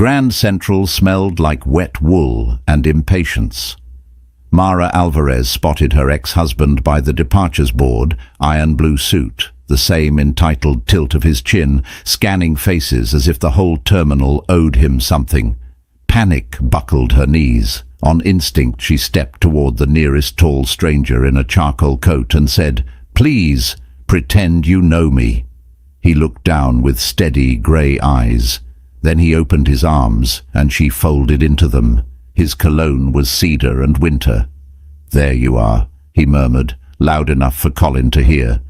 Grand Central smelled like wet wool and impatience. Mara Alvarez spotted her ex-husband by the departures board, iron blue suit, the same entitled tilt of his chin, scanning faces as if the whole terminal owed him something. Panic buckled her knees. On instinct, she stepped toward the nearest tall stranger in a charcoal coat and said, "Please, pretend you know me." He looked down with steady grey eyes. Then he opened his arms, and she folded into them. His cologne was cedar and winter. "There you are," he murmured, loud enough for Colin to hear.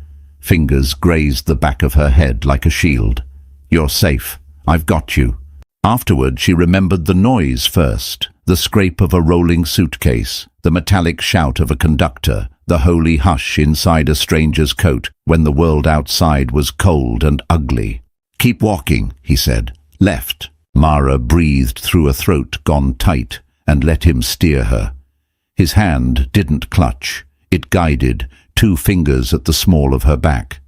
Fingers grazed the back of her head like a shield. "You're safe. I've got you." Afterward, she remembered the noise first, the scrape of a rolling suitcase, the metallic shout of a conductor, the holy hush inside a stranger's coat when the world outside was cold and ugly. "Keep walking," he said. "Left." Mara breathed through a throat gone tight and let him steer her. His hand didn't clutch. It guided, 2 fingers at the small of her back.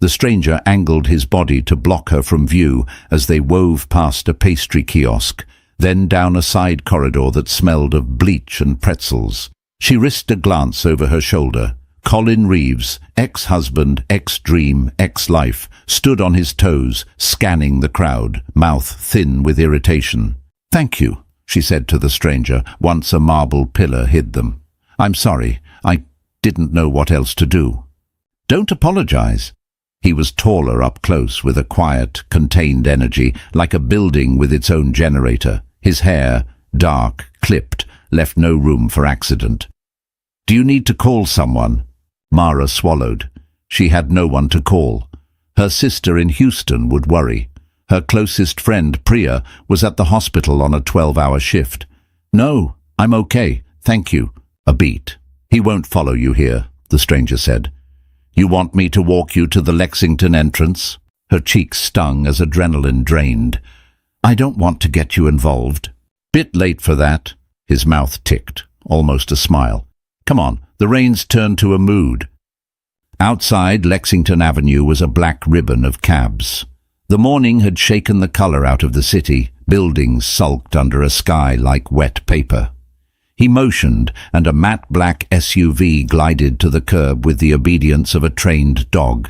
The stranger angled his body to block her from view as they wove past a pastry kiosk, then down a side corridor that smelled of bleach and pretzels. She risked a glance over her shoulder. Colin Reeves, ex-husband, ex-dream, ex-life, stood on his toes, scanning the crowd, mouth thin with irritation. "Thank you," she said to the stranger, once a marble pillar hid them. "I'm sorry. I didn't know what else to do." "Don't apologize." He was taller up close, with a quiet, contained energy, like a building with its own generator. His hair, dark, clipped, left no room for accident. "Do you need to call someone?" Mara swallowed. She had no one to call. Her sister in Houston would worry. Her closest friend, Priya, was at the hospital on a 12-hour shift. "No, I'm okay, thank you." A beat. "He won't follow you here," the stranger said. "You want me to walk you to the Lexington entrance?" Her cheeks stung as adrenaline drained. "I don't want to get you involved." "Bit late for that." His mouth ticked, almost a smile. "Come on, the rain's turned to a mood." Outside Lexington Avenue was a black ribbon of cabs. The morning had shaken the color out of the city. Buildings sulked under a sky like wet paper. He motioned, and a matte black SUV glided to the curb with the obedience of a trained dog.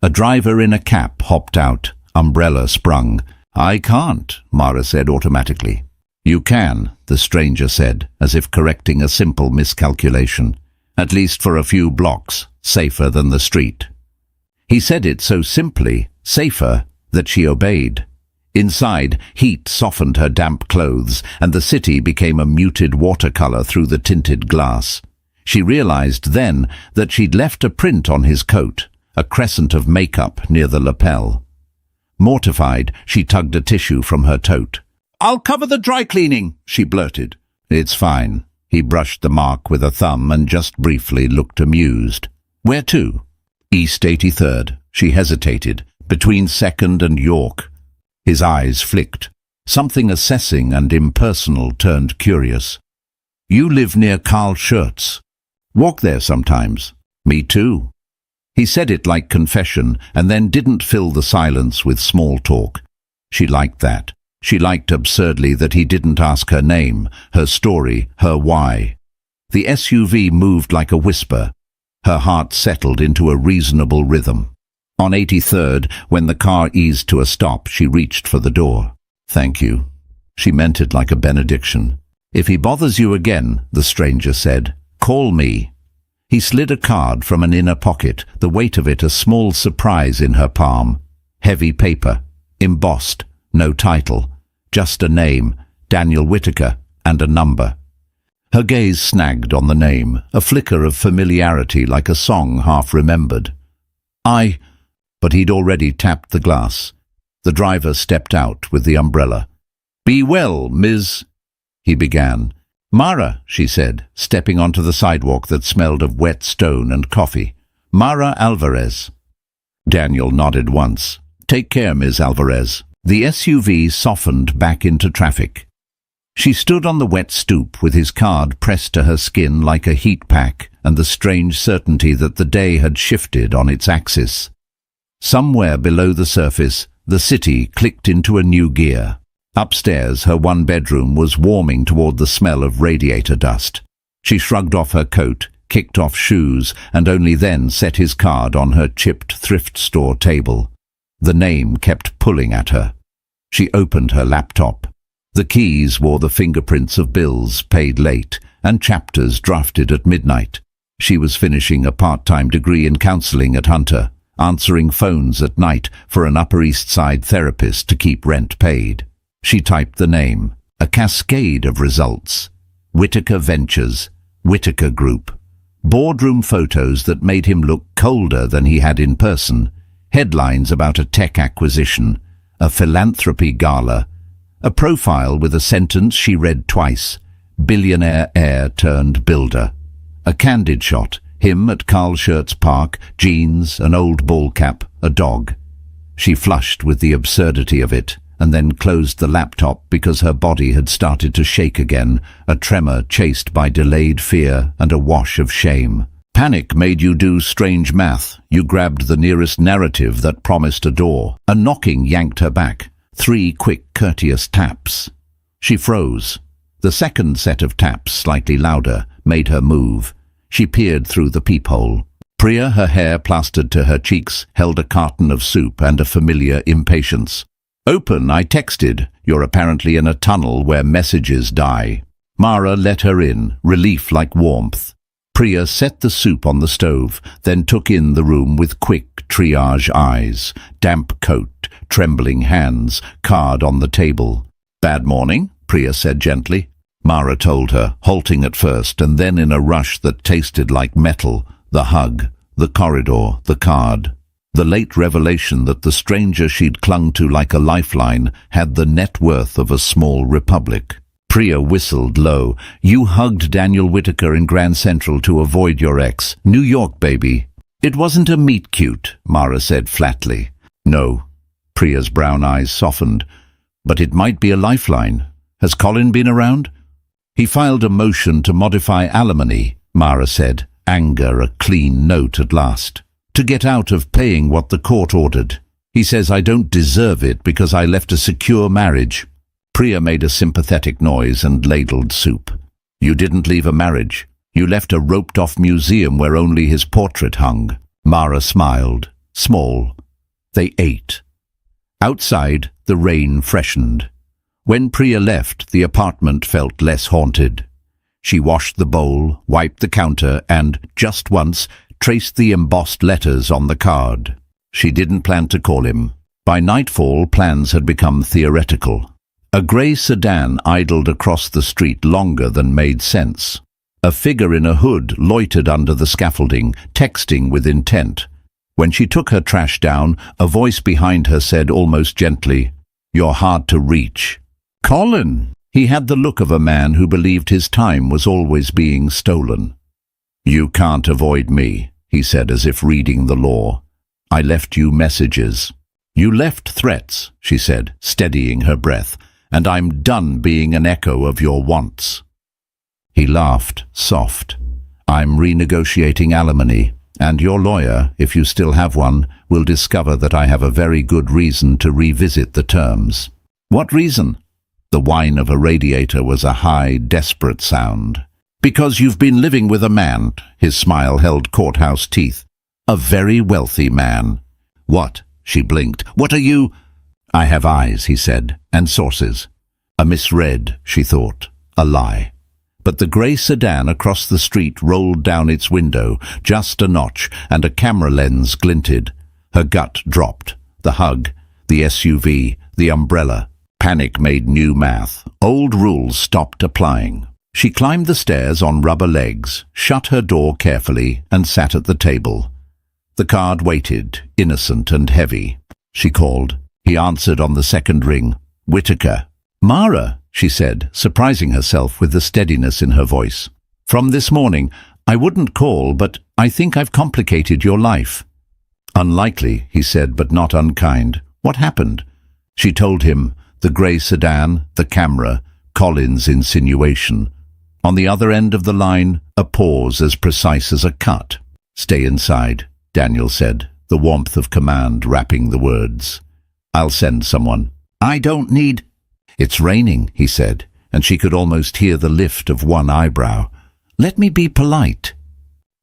A driver in a cap hopped out, umbrella sprung. "I can't," Mara said automatically. "You can," the stranger said, as if correcting a simple miscalculation. "At least for a few blocks, safer than the street." He said it so simply, safer, that she obeyed. Inside, heat softened her damp clothes, and the city became a muted watercolor through the tinted glass. She realized then that she'd left a print on his coat, a crescent of makeup near the lapel. Mortified, she tugged a tissue from her tote. "I'll cover the dry cleaning," she blurted. "It's fine." He brushed the mark with a thumb and just briefly looked amused. "Where to?" "East 83rd. She hesitated, between 2nd and York. His eyes flicked. Something assessing and impersonal turned curious. "You live near Carl Schurz. Walk there sometimes." "Me too." He said it like confession, and then didn't fill the silence with small talk. She liked that. She liked absurdly that he didn't ask her name, her story, her why. The SUV moved like a whisper. Her heart settled into a reasonable rhythm. On 83rd, when the car eased to a stop, she reached for the door. "Thank you." She meant it like a benediction. "If he bothers you again," the stranger said, "call me." He slid a card from an inner pocket, the weight of it a small surprise in her palm. Heavy paper, embossed, no title, just a name, Daniel Whitaker, and a number. Her gaze snagged on the name, a flicker of familiarity like a song half remembered. But he'd already tapped the glass. The driver stepped out with the umbrella. "Be well, Ms." he began. "Mara," she said, stepping onto the sidewalk that smelled of wet stone and coffee. "Mara Alvarez." Daniel nodded once. "Take care, Ms. Alvarez." The SUV softened back into traffic. She stood on the wet stoop with his card pressed to her skin like a heat pack and the strange certainty that the day had shifted on its axis. Somewhere below the surface, the city clicked into a new gear. Upstairs, her one-bedroom was warming toward the smell of radiator dust. She shrugged off her coat, kicked off shoes, and only then set his card on her chipped thrift store table. The name kept pulling at her. She opened her laptop. The keys wore the fingerprints of bills paid late and chapters drafted at midnight. She was finishing a part-time degree in counseling at Hunter, answering phones at night for an Upper East Side therapist to keep rent paid. She typed the name. A cascade of results. Whitaker Ventures, Whitaker Group. Boardroom photos that made him look colder than he had in person. Headlines about a tech acquisition. A philanthropy gala. A profile with a sentence she read twice. Billionaire heir turned builder. A candid shot. Him at Carl Schurz Park, jeans, an old ball cap, a dog. She flushed with the absurdity of it, and then closed the laptop because her body had started to shake again, a tremor chased by delayed fear and a wash of shame. Panic made you do strange math. You grabbed the nearest narrative that promised a door. A knocking yanked her back. 3 quick, courteous taps. She froze. The second set of taps, slightly louder, made her move. She peered through the peephole. Priya, her hair plastered to her cheeks, held a carton of soup and a familiar impatience. "Open, I texted. You're apparently in a tunnel where messages die." Mara let her in, relief like warmth. Priya set the soup on the stove, then took in the room with quick triage eyes. Damp coat, trembling hands, card on the table. "Bad morning," Priya said gently. Mara told her, halting at first, and then in a rush that tasted like metal, the hug, the corridor, the card. The late revelation that the stranger she'd clung to like a lifeline had the net worth of a small republic. Priya whistled low. "You hugged Daniel Whitaker in Grand Central to avoid your ex. New York, baby." "It wasn't a meet-cute," Mara said flatly. "No." Priya's brown eyes softened. "But it might be a lifeline. Has Colin been around?" "He filed a motion to modify alimony," Mara said, anger a clean note at last. "To get out of paying what the court ordered. He says I don't deserve it because I left a secure marriage." Priya made a sympathetic noise and ladled soup. "You didn't leave a marriage. You left a roped-off museum where only his portrait hung." Mara smiled. Small. They ate. Outside, the rain freshened. When Priya left, the apartment felt less haunted. She washed the bowl, wiped the counter, and, just once, traced the embossed letters on the card. She didn't plan to call him. By nightfall, plans had become theoretical. A grey sedan idled across the street longer than made sense. A figure in a hood loitered under the scaffolding, texting with intent. When she took her trash down, a voice behind her said almost gently, "You're hard to reach." Colin! He had the look of a man who believed his time was always being stolen. "You can't avoid me," he said as if reading the law. "I left you messages." "You left threats," she said, steadying her breath, "and I'm done being an echo of your wants." He laughed, soft. "I'm renegotiating alimony, and your lawyer, if you still have one, will discover that I have a very good reason to revisit the terms." "What reason?" The whine of a radiator was a high, desperate sound. "Because you've been living with a man," his smile held courthouse teeth. "A very wealthy man." "What?" She blinked. "What are you—" "I have eyes," he said, "and sources." A misread, she thought. A lie. But the grey sedan across the street rolled down its window, just a notch, and a camera lens glinted. Her gut dropped. The hug, the SUV, the umbrella. Panic made new math. Old rules stopped applying. She climbed the stairs on rubber legs, shut her door carefully, and sat at the table. The card waited, innocent and heavy. She called. He answered on the second ring. "Whitaker." "Mara," she said, surprising herself with the steadiness in her voice. "From this morning, I wouldn't call, but I think I've complicated your life." "Unlikely," he said, but not unkind. "What happened?" She told him. The grey sedan, the camera, Colin's insinuation. On the other end of the line, a pause as precise as a cut. "Stay inside," Daniel said, the warmth of command wrapping the words. "I'll send someone." "I don't need—" "It's raining," he said, and she could almost hear the lift of one eyebrow. "Let me be polite."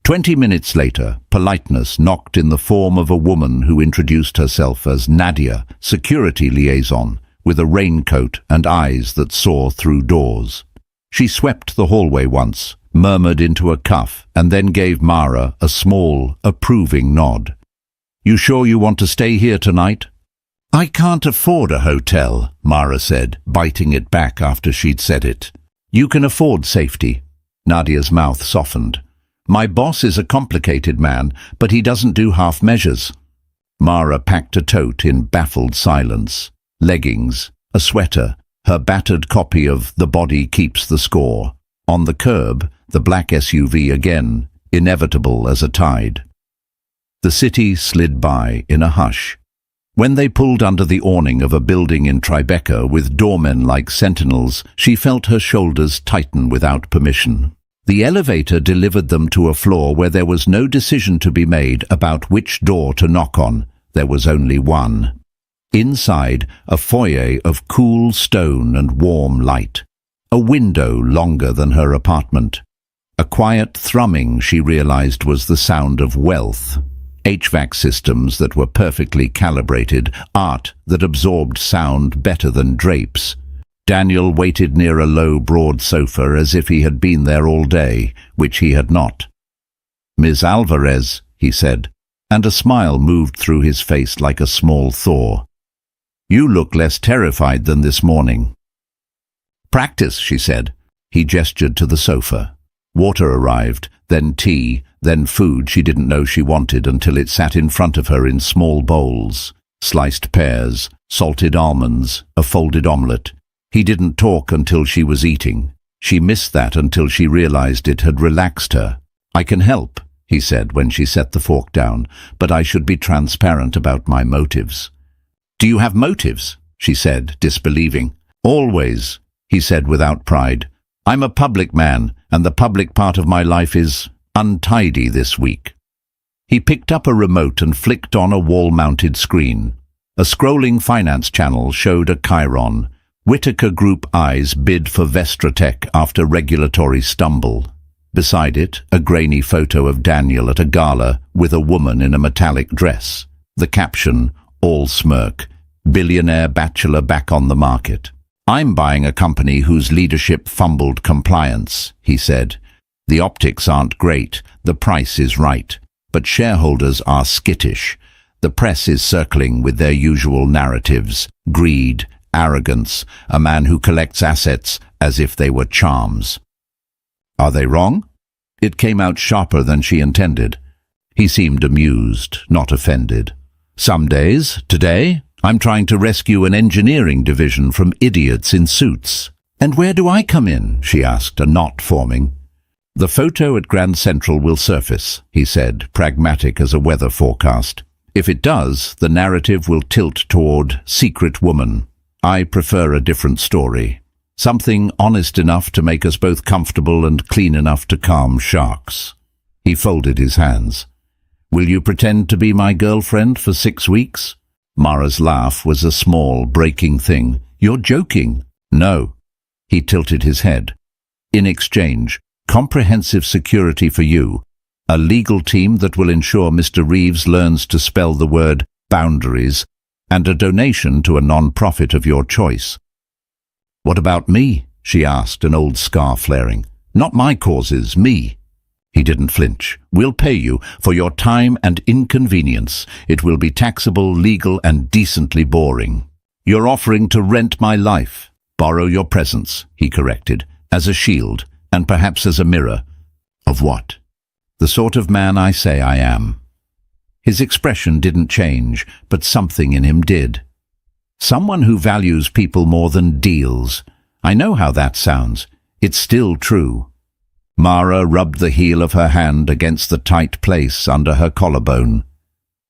20 minutes later, politeness knocked in the form of a woman who introduced herself as Nadia, security liaison, with a raincoat and eyes that saw through doors. She swept the hallway once, murmured into a cuff, and then gave Mara a small, approving nod. "You sure you want to stay here tonight?" "I can't afford a hotel," Mara said, biting it back after she'd said it. "You can afford safety." Nadia's mouth softened. "My boss is a complicated man, but he doesn't do half measures." Mara packed a tote in baffled silence. Leggings, a sweater, her battered copy of The Body Keeps the Score. On the curb, the black SUV again, inevitable as a tide. The city slid by in a hush. When they pulled under the awning of a building in Tribeca with doormen like sentinels, she felt her shoulders tighten without permission. The elevator delivered them to a floor where there was no decision to be made about which door to knock on. There was only one. Inside, a foyer of cool stone and warm light. A window longer than her apartment. A quiet thrumming she realized was the sound of wealth. HVAC systems that were perfectly calibrated, art that absorbed sound better than drapes. Daniel waited near a low, broad sofa as if he had been there all day, which he had not. "Ms. Alvarez," he said, and a smile moved through his face like a small thaw. "You look less terrified than this morning." "Practice," she said. He gestured to the sofa. Water arrived, then tea, then food she didn't know she wanted until it sat in front of her in small bowls. Sliced pears, salted almonds, a folded omelette. He didn't talk until she was eating. She missed that until she realized it had relaxed her. "I can help," he said when she set the fork down, "but I should be transparent about my motives." "Do you have motives?" she said, disbelieving. "Always," he said without pride. "I'm a public man, and the public part of my life is untidy this week." He picked up a remote and flicked on a wall-mounted screen. A scrolling finance channel showed a chyron. Whitaker Group eyes bid for Vestratech after regulatory stumble. Beside it, a grainy photo of Daniel at a gala with a woman in a metallic dress. The caption, all smirk, "Billionaire bachelor back on the market." "I'm buying a company whose leadership fumbled compliance," he said. "The optics aren't great, the price is right, but shareholders are skittish. The press is circling with their usual narratives, greed, arrogance, a man who collects assets as if they were charms." "Are they wrong?" It came out sharper than she intended. He seemed amused, not offended. "Some days, today, I'm trying to rescue an engineering division from idiots in suits." "And where do I come in?" she asked, a knot forming. "The photo at Grand Central will surface," he said, pragmatic as a weather forecast. "If it does, the narrative will tilt toward secret woman. I prefer a different story. Something honest enough to make us both comfortable and clean enough to calm sharks." He folded his hands. "Will you pretend to be my girlfriend for 6 weeks?" Mara's laugh was a small, breaking thing. "You're joking." "No." He tilted his head. "In exchange, comprehensive security for you, a legal team that will ensure Mr. Reeves learns to spell the word boundaries, and a donation to a non-profit of your choice." "What about me?" she asked, an old scar flaring. "Not my causes, me." He didn't flinch. "We'll pay you for your time and inconvenience. It will be taxable, legal, and decently boring. You're offering to rent my life. Borrow your presence," he corrected, "as a shield, and perhaps as a mirror." "Of what?" "The sort of man I say I am." His expression didn't change, but something in him did. "Someone who values people more than deals. I know how that sounds. It's still true." Mara rubbed the heel of her hand against the tight place under her collarbone.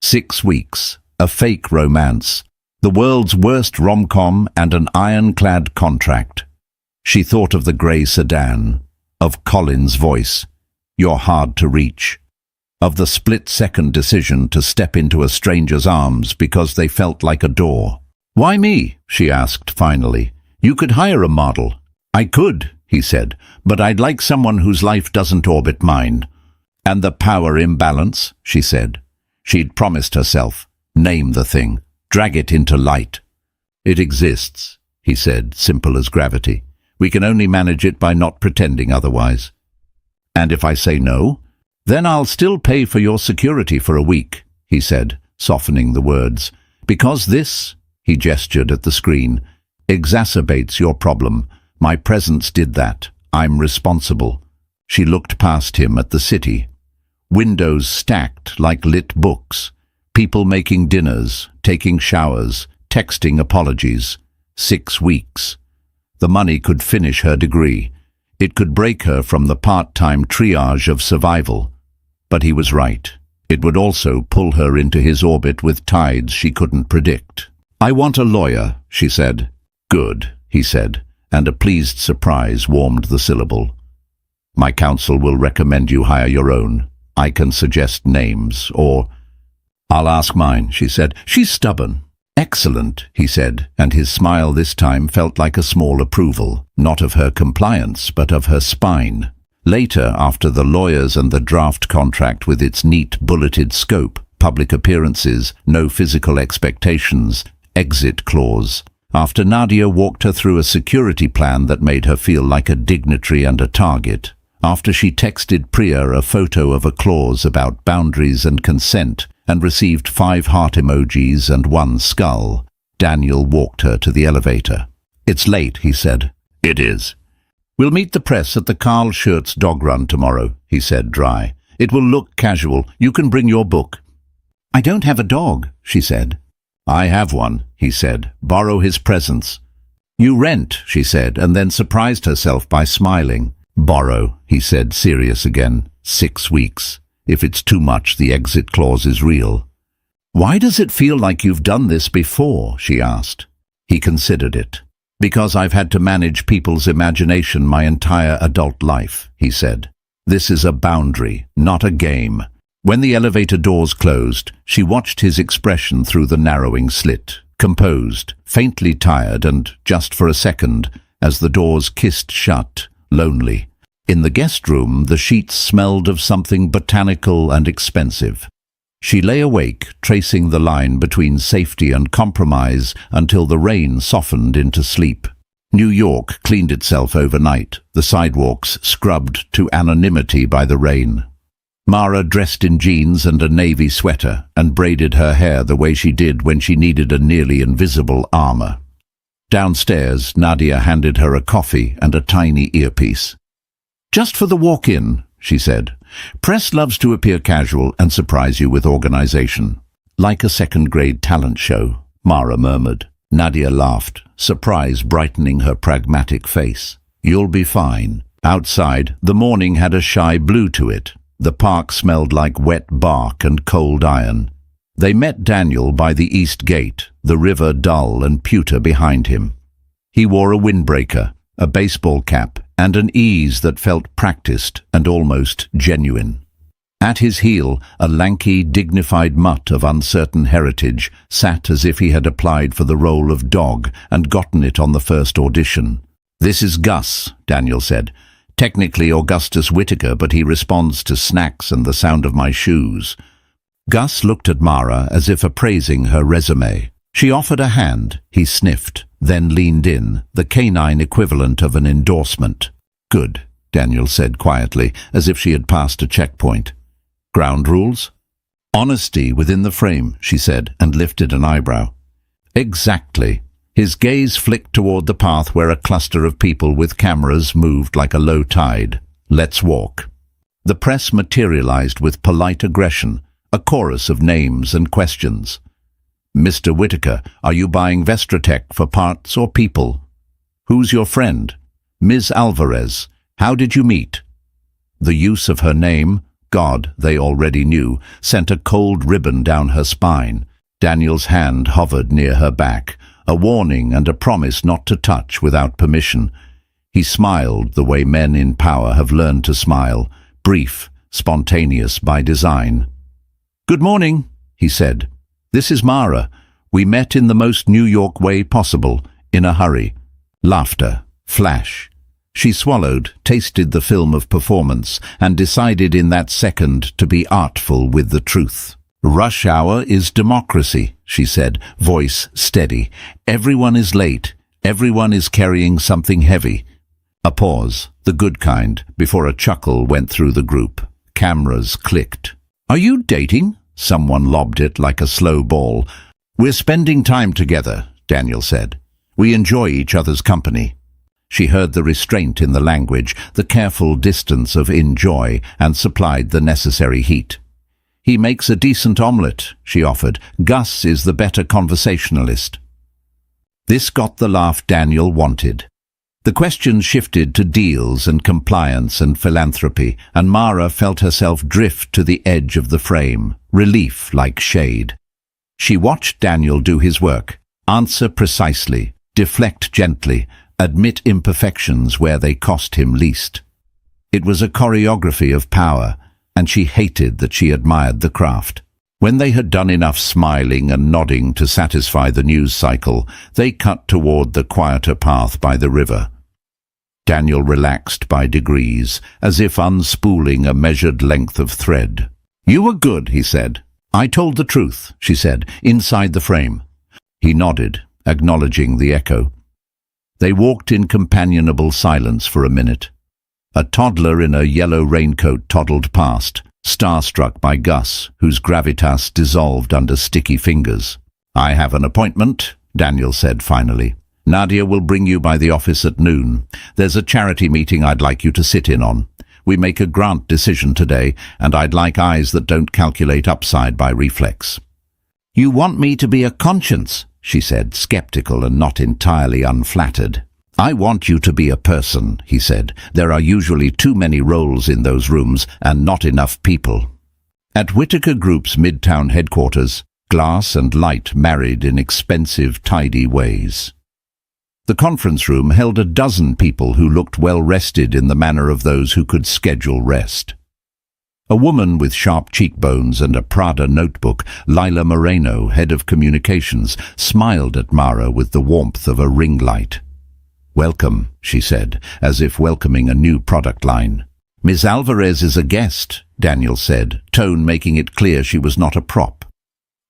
6 weeks, a fake romance, the world's worst rom-com, and an ironclad contract. She thought of the grey sedan, of Colin's voice, "You're hard to reach," of the split-second decision to step into a stranger's arms because they felt like a door. "Why me?" she asked finally. You could hire a model. I could, he said, but I'd like someone whose life doesn't orbit mine. And the power imbalance, she said. She'd promised herself. Name the thing. Drag it into light. It exists, he said, simple as gravity. We can only manage it by not pretending otherwise. And if I say no? Then I'll still pay for your security for a week, he said, softening the words. Because this, he gestured at the screen, exacerbates your problem. My presence did that. I'm responsible. She looked past him at the city. Windows stacked like lit books. People making dinners, taking showers, texting apologies. 6 weeks. The money could finish her degree. It could break her from the part-time triage of survival. But he was right. It would also pull her into his orbit with tides she couldn't predict. I want a lawyer, she said. Good, he said, and a pleased surprise warmed the syllable. My counsel will recommend you hire your own. I can suggest names, or... I'll ask mine, she said. She's stubborn. Excellent, he said, and his smile this time felt like a small approval, not of her compliance, but of her spine. Later, after the lawyers and the draft contract with its neat bulleted scope, public appearances, no physical expectations, exit clause, after Nadia walked her through a security plan that made her feel like a dignitary and a target, after she texted Priya a photo of a clause about boundaries and consent and received 5 heart emojis and 1 skull, Daniel walked her to the elevator. It's late, he said. It is. We'll meet the press at the Carl Schurz dog run tomorrow, he said, dry. It will look casual. You can bring your book. I don't have a dog, she said. I have one, he said. Borrow his presence. You rent, she said, and then surprised herself by smiling. Borrow, he said, serious again. 6 weeks. If it's too much, the exit clause is real. Why does it feel like you've done this before? She asked. He considered it. Because I've had to manage people's imagination my entire adult life, he said. This is a boundary, not a game. When the elevator doors closed, she watched his expression through the narrowing slit, composed, faintly tired, and, just for a second, as the doors kissed shut, lonely. In the guest room, the sheets smelled of something botanical and expensive. She lay awake, tracing the line between safety and compromise until the rain softened into sleep. New York cleaned itself overnight, the sidewalks scrubbed to anonymity by the rain. Mara dressed in jeans and a navy sweater and braided her hair the way she did when she needed a nearly invisible armor. Downstairs, Nadia handed her a coffee and a tiny earpiece. Just for the walk-in, she said. Press loves to appear casual and surprise you with organization. Like a second-grade talent show, Mara murmured. Nadia laughed, surprise brightening her pragmatic face. You'll be fine. Outside, the morning had a shy blue to it. The park smelled like wet bark and cold iron. They met Daniel by the east gate, the river dull and pewter behind him. He wore a windbreaker, a baseball cap, and an ease that felt practiced and almost genuine. At his heel, a lanky, dignified mutt of uncertain heritage sat as if he had applied for the role of dog and gotten it on the first audition. This is Gus, Daniel said. Technically Augustus Whitaker, but he responds to snacks and the sound of my shoes. Gus looked at Mara as if appraising her resume. She offered a hand. He sniffed, then leaned in, the canine equivalent of an endorsement. Good, Daniel said quietly, as if she had passed a checkpoint. Ground rules? Honesty within the frame, she said, and lifted an eyebrow. Exactly. His gaze flicked toward the path where a cluster of people with cameras moved like a low tide. Let's walk. The press materialized with polite aggression, a chorus of names and questions. Mr. Whitaker, are you buying Vestratech for parts or people? Who's your friend? Ms. Alvarez, how did you meet? The use of her name, God, they already knew, sent a cold ribbon down her spine. Daniel's hand hovered near her back, a warning and a promise not to touch without permission. He smiled the way men in power have learned to smile, brief, spontaneous by design. Good morning, he said. This is Mara. We met in the most New York way possible, in a hurry. Laughter. Flash. She swallowed, tasted the film of performance, and decided in that second to be artful with the truth. "Rush hour is democracy," she said, voice steady. "Everyone is late. Everyone is carrying something heavy." A pause, the good kind, before a chuckle went through the group. Cameras clicked. "Are you dating?" Someone lobbed it like a slow ball. "We're spending time together," Daniel said. "We enjoy each other's company." She heard the restraint in the language, the careful distance of enjoy, and supplied the necessary heat. "He makes a decent omelette," she offered. "Gus is the better conversationalist." This got the laugh Daniel wanted. The questions shifted to deals and compliance and philanthropy, and Mara felt herself drift to the edge of the frame, relief like shade. She watched Daniel do his work, answer precisely, deflect gently, admit imperfections where they cost him least. It was a choreography of power, and she hated that she admired the craft. When they had done enough smiling and nodding to satisfy the news cycle, they cut toward the quieter path by the river. Daniel relaxed by degrees, as if unspooling a measured length of thread. "You were good," he said. "I told the truth," she said, "inside the frame." He nodded, acknowledging the echo. They walked in companionable silence for a minute. A toddler in a yellow raincoat toddled past, starstruck by Gus, whose gravitas dissolved under sticky fingers. "I have an appointment," Daniel said finally. "Nadia will bring you by the office at noon. There's a charity meeting I'd like you to sit in on. We make a grant decision today, and I'd like eyes that don't calculate upside by reflex." "You want me to be a conscience?" she said, skeptical and not entirely unflattered. "I want you to be a person," he said. "There are usually too many roles in those rooms and not enough people." At Whitaker Group's Midtown headquarters, glass and light married in expensive, tidy ways. The conference room held a dozen people who looked well rested in the manner of those who could schedule rest. A woman with sharp cheekbones and a Prada notebook, Lila Moreno, head of communications, smiled at Mara with the warmth of a ring light. "Welcome," she said, as if welcoming a new product line. "Miss Alvarez is a guest," Daniel said, tone making it clear she was not a prop.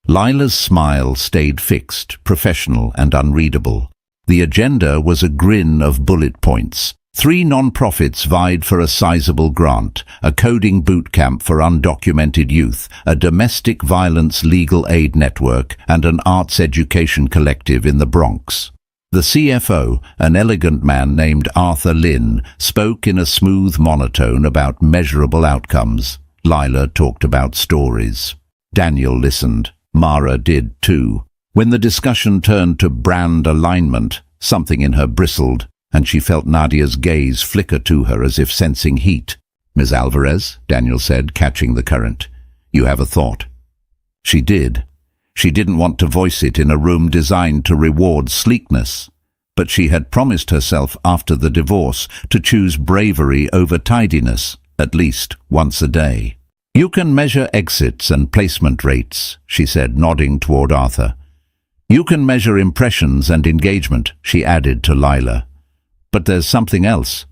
Lila's smile stayed fixed, professional and unreadable. The agenda was a grin of bullet points. 3 non-profits vied for a sizable grant, a coding boot camp for undocumented youth, a domestic violence legal aid network, and an arts education collective in the Bronx. The CFO, an elegant man named Arthur Lynn, spoke in a smooth monotone about measurable outcomes. Lila talked about stories. Daniel listened. Mara did too. When the discussion turned to brand alignment, something in her bristled, and she felt Nadia's gaze flicker to her as if sensing heat. "Ms. Alvarez," Daniel said, catching the current, "you have a thought." She did. She didn't want to voice it in a room designed to reward sleekness, but she had promised herself after the divorce to choose bravery over tidiness, at least once a day. "You can measure exits and placement rates," she said, nodding toward Arthur. "You can measure impressions and engagement," she added to Lila. "But there's something else.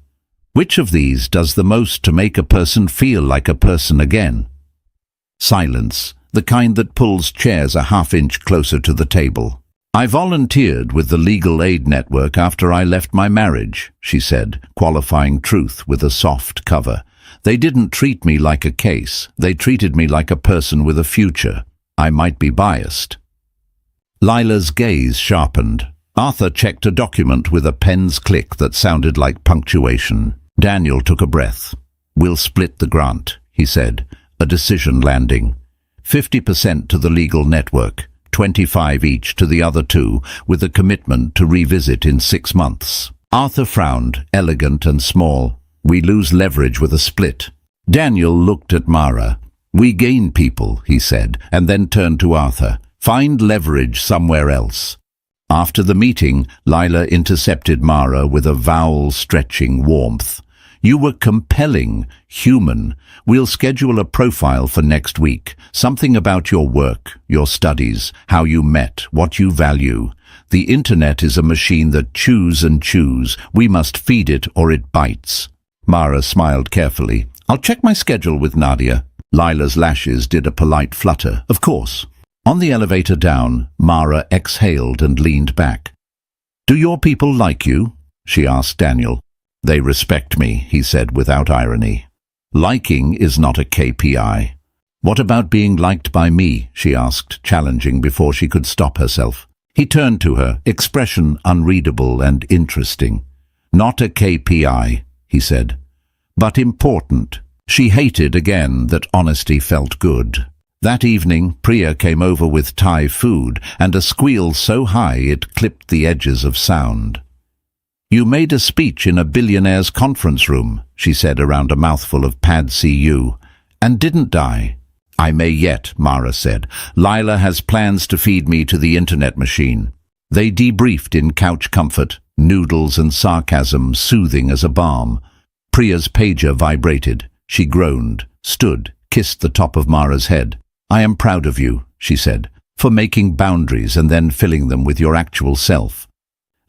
Which of these does the most to make a person feel like a person again?" Silence, the kind that pulls chairs a half-inch closer to the table. "I volunteered with the Legal Aid Network after I left my marriage," she said, qualifying truth with a soft cover. "They didn't treat me like a case. They treated me like a person with a future. I might be biased." Lila's gaze sharpened. Arthur checked a document with a pen's click that sounded like punctuation. Daniel took a breath. "We'll split the grant," he said, a decision landing. 50% to the legal network, 25 each to the other 2, with a commitment to revisit in 6 months. Arthur frowned, elegant and small. "We lose leverage with a split." Daniel looked at Mara. "We gain people," he said, and then turned to Arthur. "Find leverage somewhere else." After the meeting, Lila intercepted Mara with a vowel-stretching warmth. You were compelling, human. We'll schedule a profile for next week. Something about your work, your studies, how you met, what you value. The internet is a machine that chews and chews. We must feed it or it bites. Mara smiled carefully. I'll check my schedule with Nadia. Lila's lashes did a polite flutter. Of course. On the elevator down, Mara exhaled and leaned back. Do your people like you? She asked Daniel. They respect me, he said without irony. Liking is not a KPI. What about being liked by me? She asked, challenging before she could stop herself. He turned to her, expression unreadable and interesting. Not a KPI, he said, but important. She hated again that honesty felt good. That evening, Priya came over with Thai food and a squeal so high it clipped the edges of sound. You made a speech in a Billionaire's conference room, she said around a mouthful of pad CU, and didn't die. I may yet, Mara said. Lila has plans to feed me to the internet machine. They debriefed in couch comfort, noodles and sarcasm soothing as a balm. Priya's pager vibrated. She groaned, stood, kissed the top of Mara's head. I am proud of you, she said, for making boundaries and then filling them with your actual self.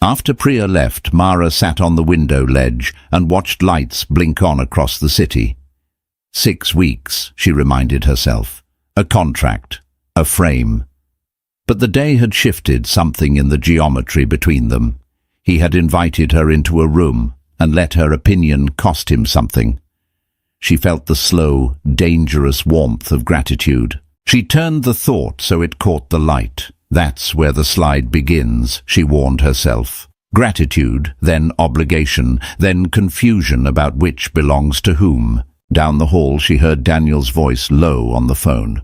After Priya left, Mara sat on the window ledge and watched lights blink on across the city. 6 weeks, she reminded herself. A contract, a frame. But the day had shifted something in the geometry between them. He had invited her into a room and let her opinion cost him something. She felt the slow, dangerous warmth of gratitude. She turned the thought so it caught the light. That's where the slide begins, she warned herself. Gratitude, then obligation, then confusion about which belongs to whom. Down the hall she heard Daniel's voice low on the phone.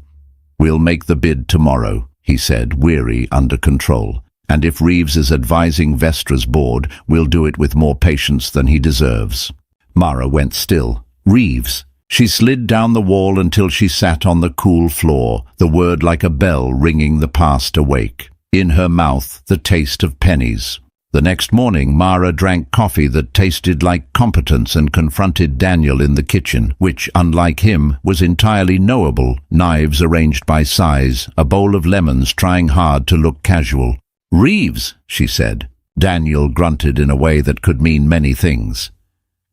We'll make the bid tomorrow, he said, weary, under control. And if Reeves is advising Vestra's board, we'll do it with more patience than he deserves. Mara went still. Reeves. She slid down the wall until she sat on the cool floor, the word like a bell ringing the past awake. In her mouth, the taste of pennies. The next morning, Mara drank coffee that tasted like competence and confronted Daniel in the kitchen, which, unlike him, was entirely knowable, knives arranged by size, a bowl of lemons trying hard to look casual. Reeves, she said. Daniel grunted in a way that could mean many things.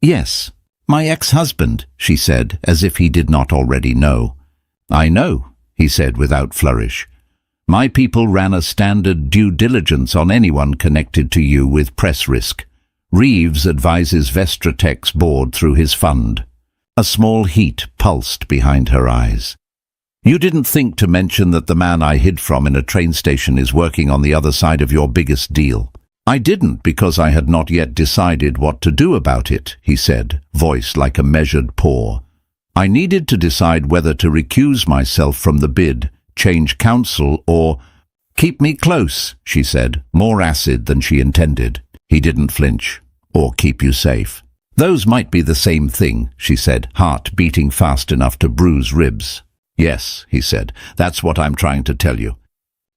Yes. My ex-husband, she said, as if he did not already know. I know, he said without flourish. My people ran a standard due diligence on anyone connected to you with press risk. Reeves advises Vestratech's board through his fund. A small heat pulsed behind her eyes. You didn't think to mention that the man I hid from in a train station is working on the other side of your biggest deal. I didn't because I had not yet decided what to do about it, he said, voice like a measured paw. I needed to decide whether to recuse myself from the bid, change counsel, or keep me close, she said, more acid than she intended. He didn't flinch. Or keep you safe. Those might be the same thing, she said, heart beating fast enough to bruise ribs. Yes, he said, that's what I'm trying to tell you.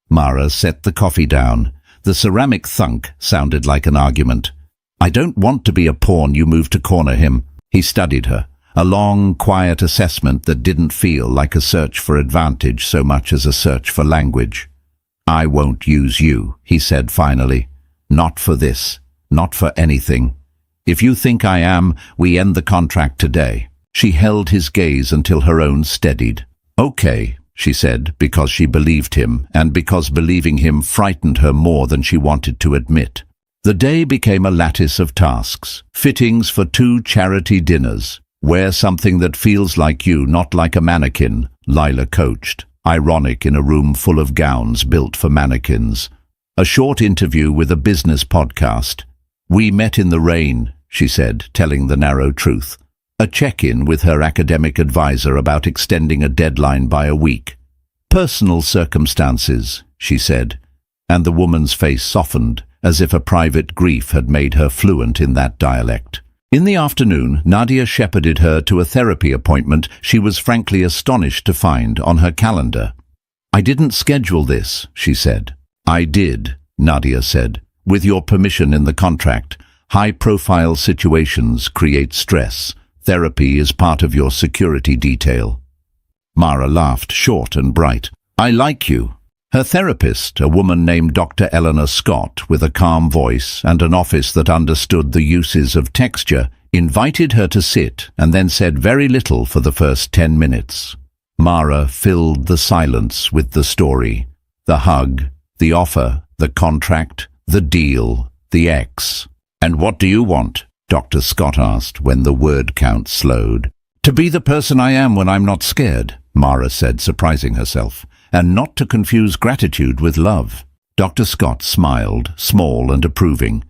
Mara set the coffee down. The ceramic thunk sounded like an argument. I don't want to be a pawn you move to corner him. He studied her. A long, quiet assessment that didn't feel like a search for advantage so much as a search for language. I won't use you, he said finally. Not for this. Not for anything. If you think I am, we end the contract today. She held his gaze until her own steadied. Okay, she said, because she believed him, and because believing him frightened her more than she wanted to admit. The day became a lattice of tasks. Fittings for 2 charity dinners. Wear something that feels like you, not like a mannequin, Lila coached. Ironic in a room full of gowns built for mannequins. A short interview with a business podcast. We met in the rain, she said, telling the narrow truth. A check-in with her academic advisor about extending a deadline by a week. Personal circumstances, she said, and the woman's face softened, as if a private grief had made her fluent in that dialect. In the afternoon, Nadia shepherded her to a therapy appointment she was frankly astonished to find on her calendar. I didn't schedule this, she said. I did, Nadia said, with your permission in the contract. High-profile situations create stress. Therapy is part of your security detail. Mara laughed, short and bright. I like you. Her therapist, a woman named Dr. Eleanor Scott, with a calm voice and an office that understood the uses of texture, invited her to sit and then said very little for the first 10 minutes. Mara filled the silence with the story. The hug, the offer, the contract, the deal, the ex. And what do you want? Dr. Scott asked when the word count slowed. To be the person I am when I'm not scared, Mara said, surprising herself, and not to confuse gratitude with love. Dr. Scott smiled, small and approving.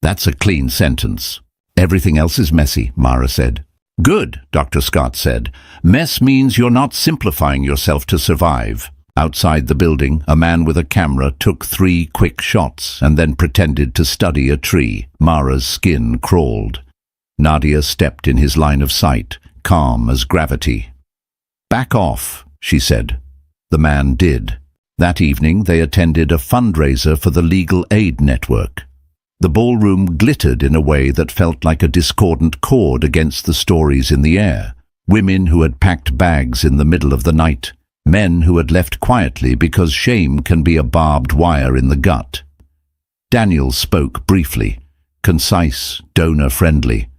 That's a clean sentence. Everything else is messy, Mara said. Good, Dr. Scott said. Mess means you're not simplifying yourself to survive. Outside the building, a man with a camera took 3 quick shots and then pretended to study a tree. Mara's skin crawled. Nadia stepped in his line of sight, calm as gravity. Back off, she said. The man did. That evening they attended a fundraiser for the Legal Aid Network. The ballroom glittered in a way that felt like a discordant chord against the stories in the air. Women who had packed bags in the middle of the night. Men who had left quietly because shame can be a barbed wire in the gut. Daniel spoke briefly, concise, donor-friendly.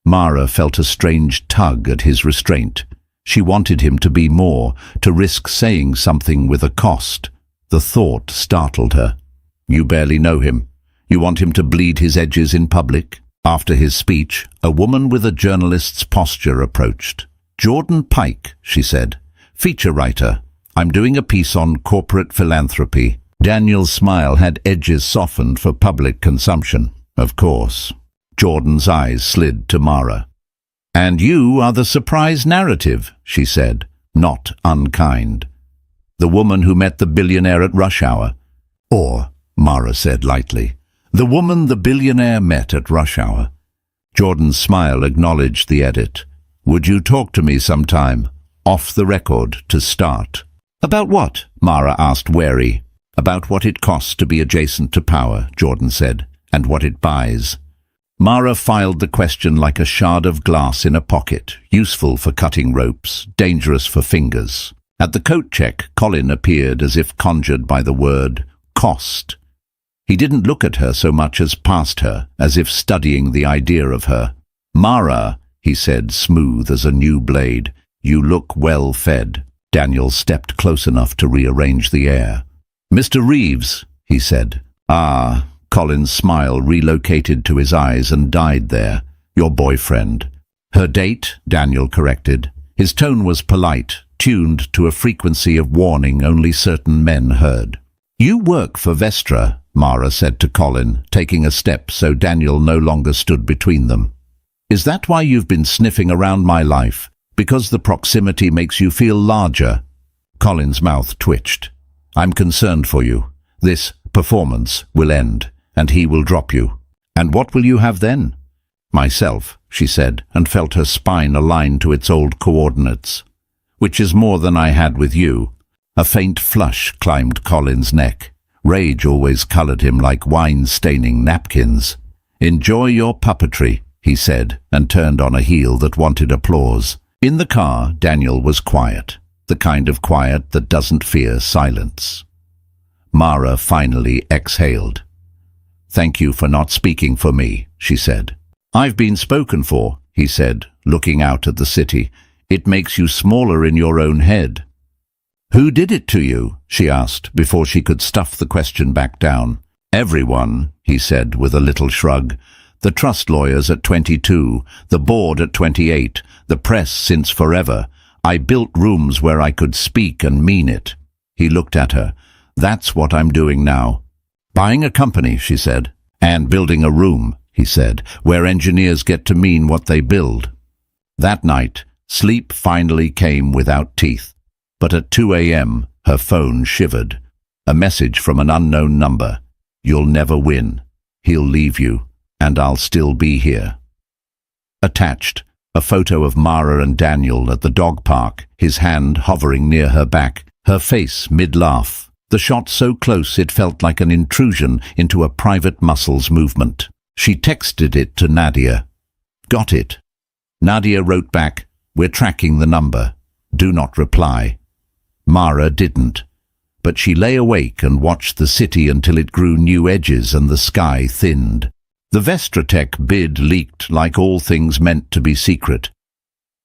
Mara felt a strange tug at his restraint. She wanted him to be more, to risk saying something with a cost. The thought startled her. You barely know him. You want him to bleed his edges in public? After his speech, a woman with a journalist's posture approached. Jordan Pike, she said. Feature writer. I'm doing a piece on corporate philanthropy. Daniel's smile had edges softened for public consumption. Of course. Jordan's eyes slid to Mara. And you are the surprise narrative, she said, not unkind. The woman who met the billionaire at rush hour. Or, Mara said lightly, the woman the billionaire met at rush hour. Jordan's smile acknowledged the edit. Would you talk to me sometime? Off the record, to start. About what? Mara asked, wary. About what it costs to be adjacent to power, Jordan said, and what it buys. Mara filed the question like a shard of glass in a pocket, useful for cutting ropes, dangerous for fingers. At the coat check, Colin appeared as if conjured by the word cost. He didn't look at her so much as past her, as if studying the idea of her. Mara, he said, smooth as a new blade, you look well fed. Daniel stepped close enough to rearrange the air. Mr. Reeves, he said. Ah, Colin's smile relocated to his eyes and died there. Your boyfriend. Her date, Daniel corrected. His tone was polite, tuned to a frequency of warning only certain men heard. You work for Vestra, Mara said to Colin, taking a step so Daniel no longer stood between them. Is that why you've been sniffing around my life? Because the proximity makes you feel larger? Colin's mouth twitched. I'm concerned for you. This performance will end, and he will drop you. And what will you have then? Myself, she said, and felt her spine align to its old coordinates. Which is more than I had with you. A faint flush climbed Colin's neck. Rage always colored him like wine-staining napkins. Enjoy your puppetry, he said, and turned on a heel that wanted applause. In the car, Daniel was quiet, the kind of quiet that doesn't fear silence. Mara finally exhaled. Thank you for not speaking for me, she said. I've been spoken for, he said, looking out at the city. It makes you smaller in your own head. Who did it to you? She asked, before she could stuff the question back down. Everyone, he said with a little shrug. The trust lawyers at 22, the board at 28, the press since forever. I built rooms where I could speak and mean it. He looked at her. That's what I'm doing now. Buying a company, she said. And building a room, he said, where engineers get to mean what they build. That night, sleep finally came without teeth. But at 2 a.m., her phone shivered. A message from an unknown number. You'll never win. He'll leave you, and I'll still be here. Attached, a photo of Mara and Daniel at the dog park, his hand hovering near her back, her face mid-laugh. The shot so close it felt like an intrusion into a private muscles movement. She texted it to Nadia. Got it. Nadia wrote back, we're tracking the number. Do not reply. Mara didn't, but she lay awake and watched the city until it grew new edges and the sky thinned. The Vestratech bid leaked like all things meant to be secret.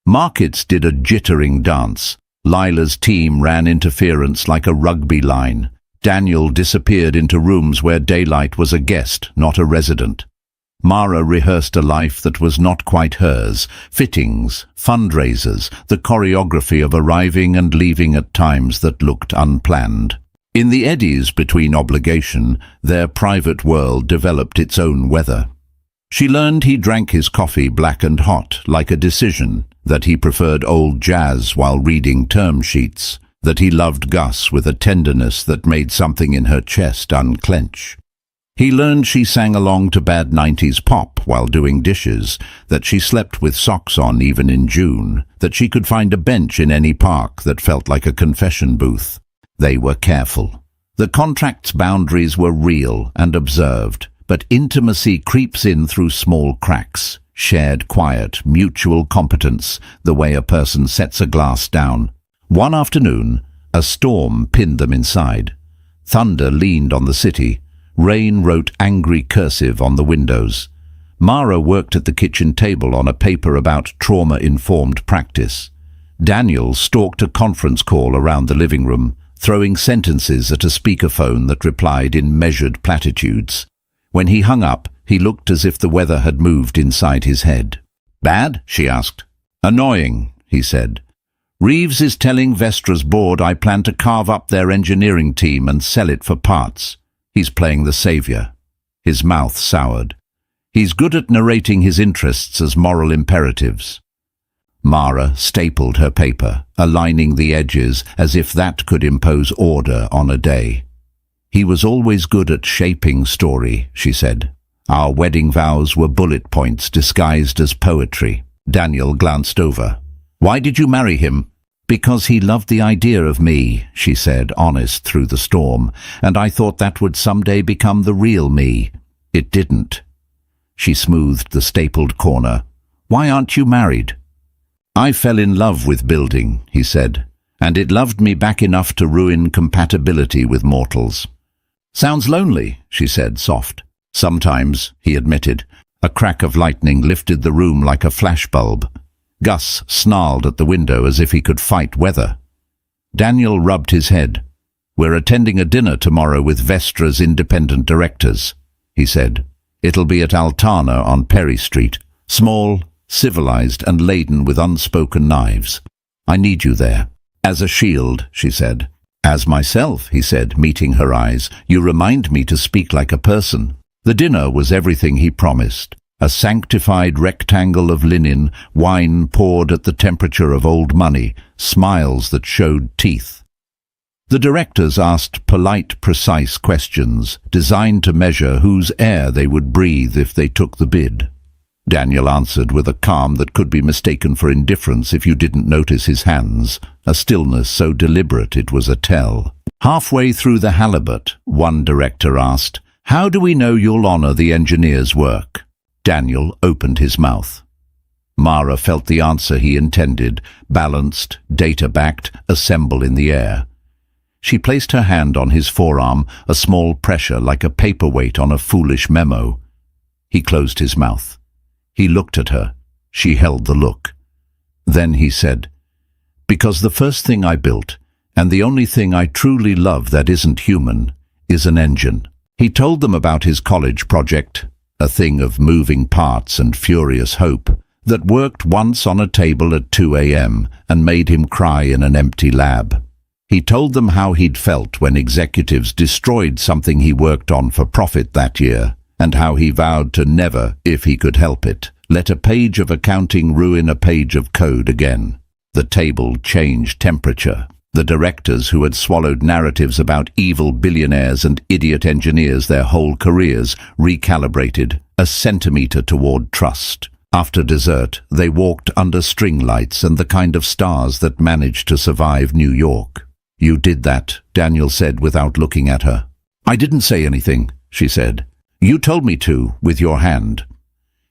Markets did a jittering dance. Lila's team ran interference like a rugby line. Daniel disappeared into rooms where daylight was a guest, not a resident. Mara rehearsed a life that was not quite hers. Fittings, fundraisers, the choreography of arriving and leaving at times that looked unplanned. In the eddies between obligation, their private world developed its own weather. She learned he drank his coffee black and hot, like a decision, that he preferred old jazz while reading term sheets, that he loved Gus with a tenderness that made something in her chest unclench. He learned she sang along to bad 90s pop while doing dishes, that she slept with socks on even in June, that she could find a bench in any park that felt like a confession booth. They were careful. The contract's boundaries were real and observed, but intimacy creeps in through small cracks. Shared quiet, mutual competence, the way a person sets a glass down. One afternoon, a storm pinned them inside. Thunder leaned on the city. Rain wrote angry cursive on the windows. Mara worked at the kitchen table on a paper about trauma-informed practice. Daniel stalked a conference call around the living room, throwing sentences at a speakerphone that replied in measured platitudes. When he hung up, he looked as if the weather had moved inside his head. Bad? She asked. Annoying, he said. Reeves is telling Vestra's board I plan to carve up their engineering team and sell it for parts. He's playing the savior. His mouth soured. He's good at narrating his interests as moral imperatives. Mara stapled her paper, aligning the edges as if that could impose order on a day. He was always good at shaping story, she said. Our wedding vows were bullet points disguised as poetry. Daniel glanced over. Why did you marry him? Because he loved the idea of me, she said, honest through the storm, and I thought that would someday become the real me. It didn't. She smoothed the stapled corner. Why aren't you married? I fell in love with building, he said, and it loved me back enough to ruin compatibility with mortals. Sounds lonely, she said, soft. Sometimes, he admitted. A crack of lightning lifted the room like a flashbulb. Gus snarled at the window as if he could fight weather. Daniel rubbed his head. We're attending a dinner tomorrow with Vestra's independent directors, he said. It'll be at Altana on Perry Street. Small, civilized, and laden with unspoken knives. I need you there. As a shield, she said. As myself, he said, meeting her eyes. You remind me to speak like a person. The dinner was everything he promised. A sanctified rectangle of linen, wine poured at the temperature of old money, smiles that showed teeth. The directors asked polite, precise questions, designed to measure whose air they would breathe if they took the bid. Daniel answered with a calm that could be mistaken for indifference if you didn't notice his hands, a stillness so deliberate it was a tell. Halfway through the halibut, one director asked, How do we know you'll honor the engineer's work? Daniel opened his mouth. Mara felt the answer he intended, balanced, data-backed, assemble in the air. She placed her hand on his forearm, a small pressure like a paperweight on a foolish memo. He closed his mouth. He looked at her. She held the look. Then he said, Because the first thing I built, and the only thing I truly love that isn't human, is an engine. He told them about his college project, a thing of moving parts and furious hope, that worked once on a table at 2 a.m. and made him cry in an empty lab. He told them how he'd felt when executives destroyed something he worked on for profit that year, and how he vowed to never, if he could help it, let a page of accounting ruin a page of code again. The table changed temperature. The directors who had swallowed narratives about evil billionaires and idiot engineers their whole careers recalibrated a centimeter toward trust. After dessert, they walked under string lights and the kind of stars that managed to survive New York. You did that, Daniel said without looking at her. I didn't say anything, she said. You told me to, with your hand.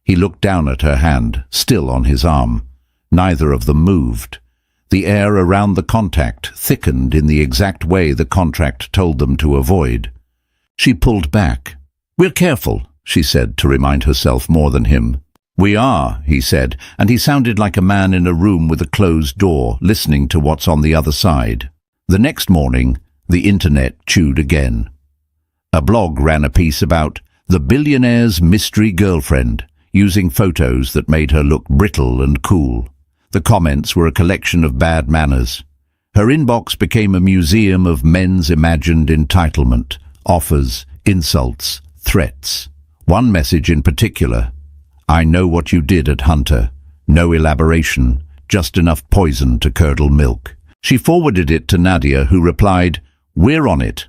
He looked down at her hand, still on his arm. Neither of them moved. The air around the contact thickened in the exact way the contract told them to avoid. She pulled back. "We're careful," she said, to remind herself more than him. "We are," he said, and he sounded like a man in a room with a closed door, listening to what's on the other side. The next morning, the internet chewed again. A blog ran a piece about the billionaire's mystery girlfriend, using photos that made her look brittle and cool. The comments were a collection of bad manners. Her inbox became a museum of men's imagined entitlement, offers, insults, threats. One message in particular: "I know what you did at Hunter." No elaboration, just enough poison to curdle milk. She forwarded it to Nadia, who replied, "We're on it."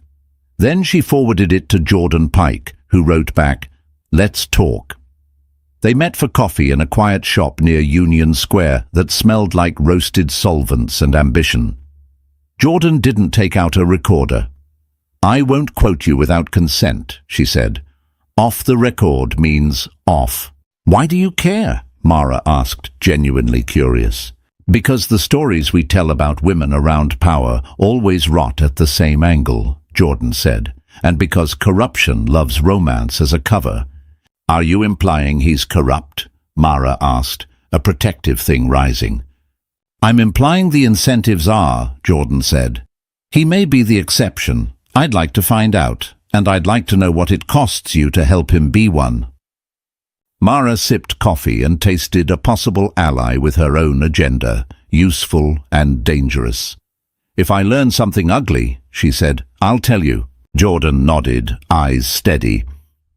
Then she forwarded it to Jordan Pike, who wrote back, "Let's talk." They met for coffee in a quiet shop near Union Square that smelled like roasted solvents and ambition. Jordan didn't take out a recorder. "I won't quote you without consent," she said. "Off the record means off." "Why do you care?" Mara asked, genuinely curious. "Because the stories we tell about women around power always rot at the same angle," Jordan said, "and because corruption loves romance as a cover." "Are you implying he's corrupt?" Mara asked, a protective thing rising. "I'm implying the incentives are," Jordan said. "He may be the exception. I'd like to find out, and I'd like to know what it costs you to help him be one." Mara sipped coffee and tasted a possible ally with her own agenda, useful and dangerous. "If I learn something ugly," she said, "I'll tell you." Jordan nodded, eyes steady.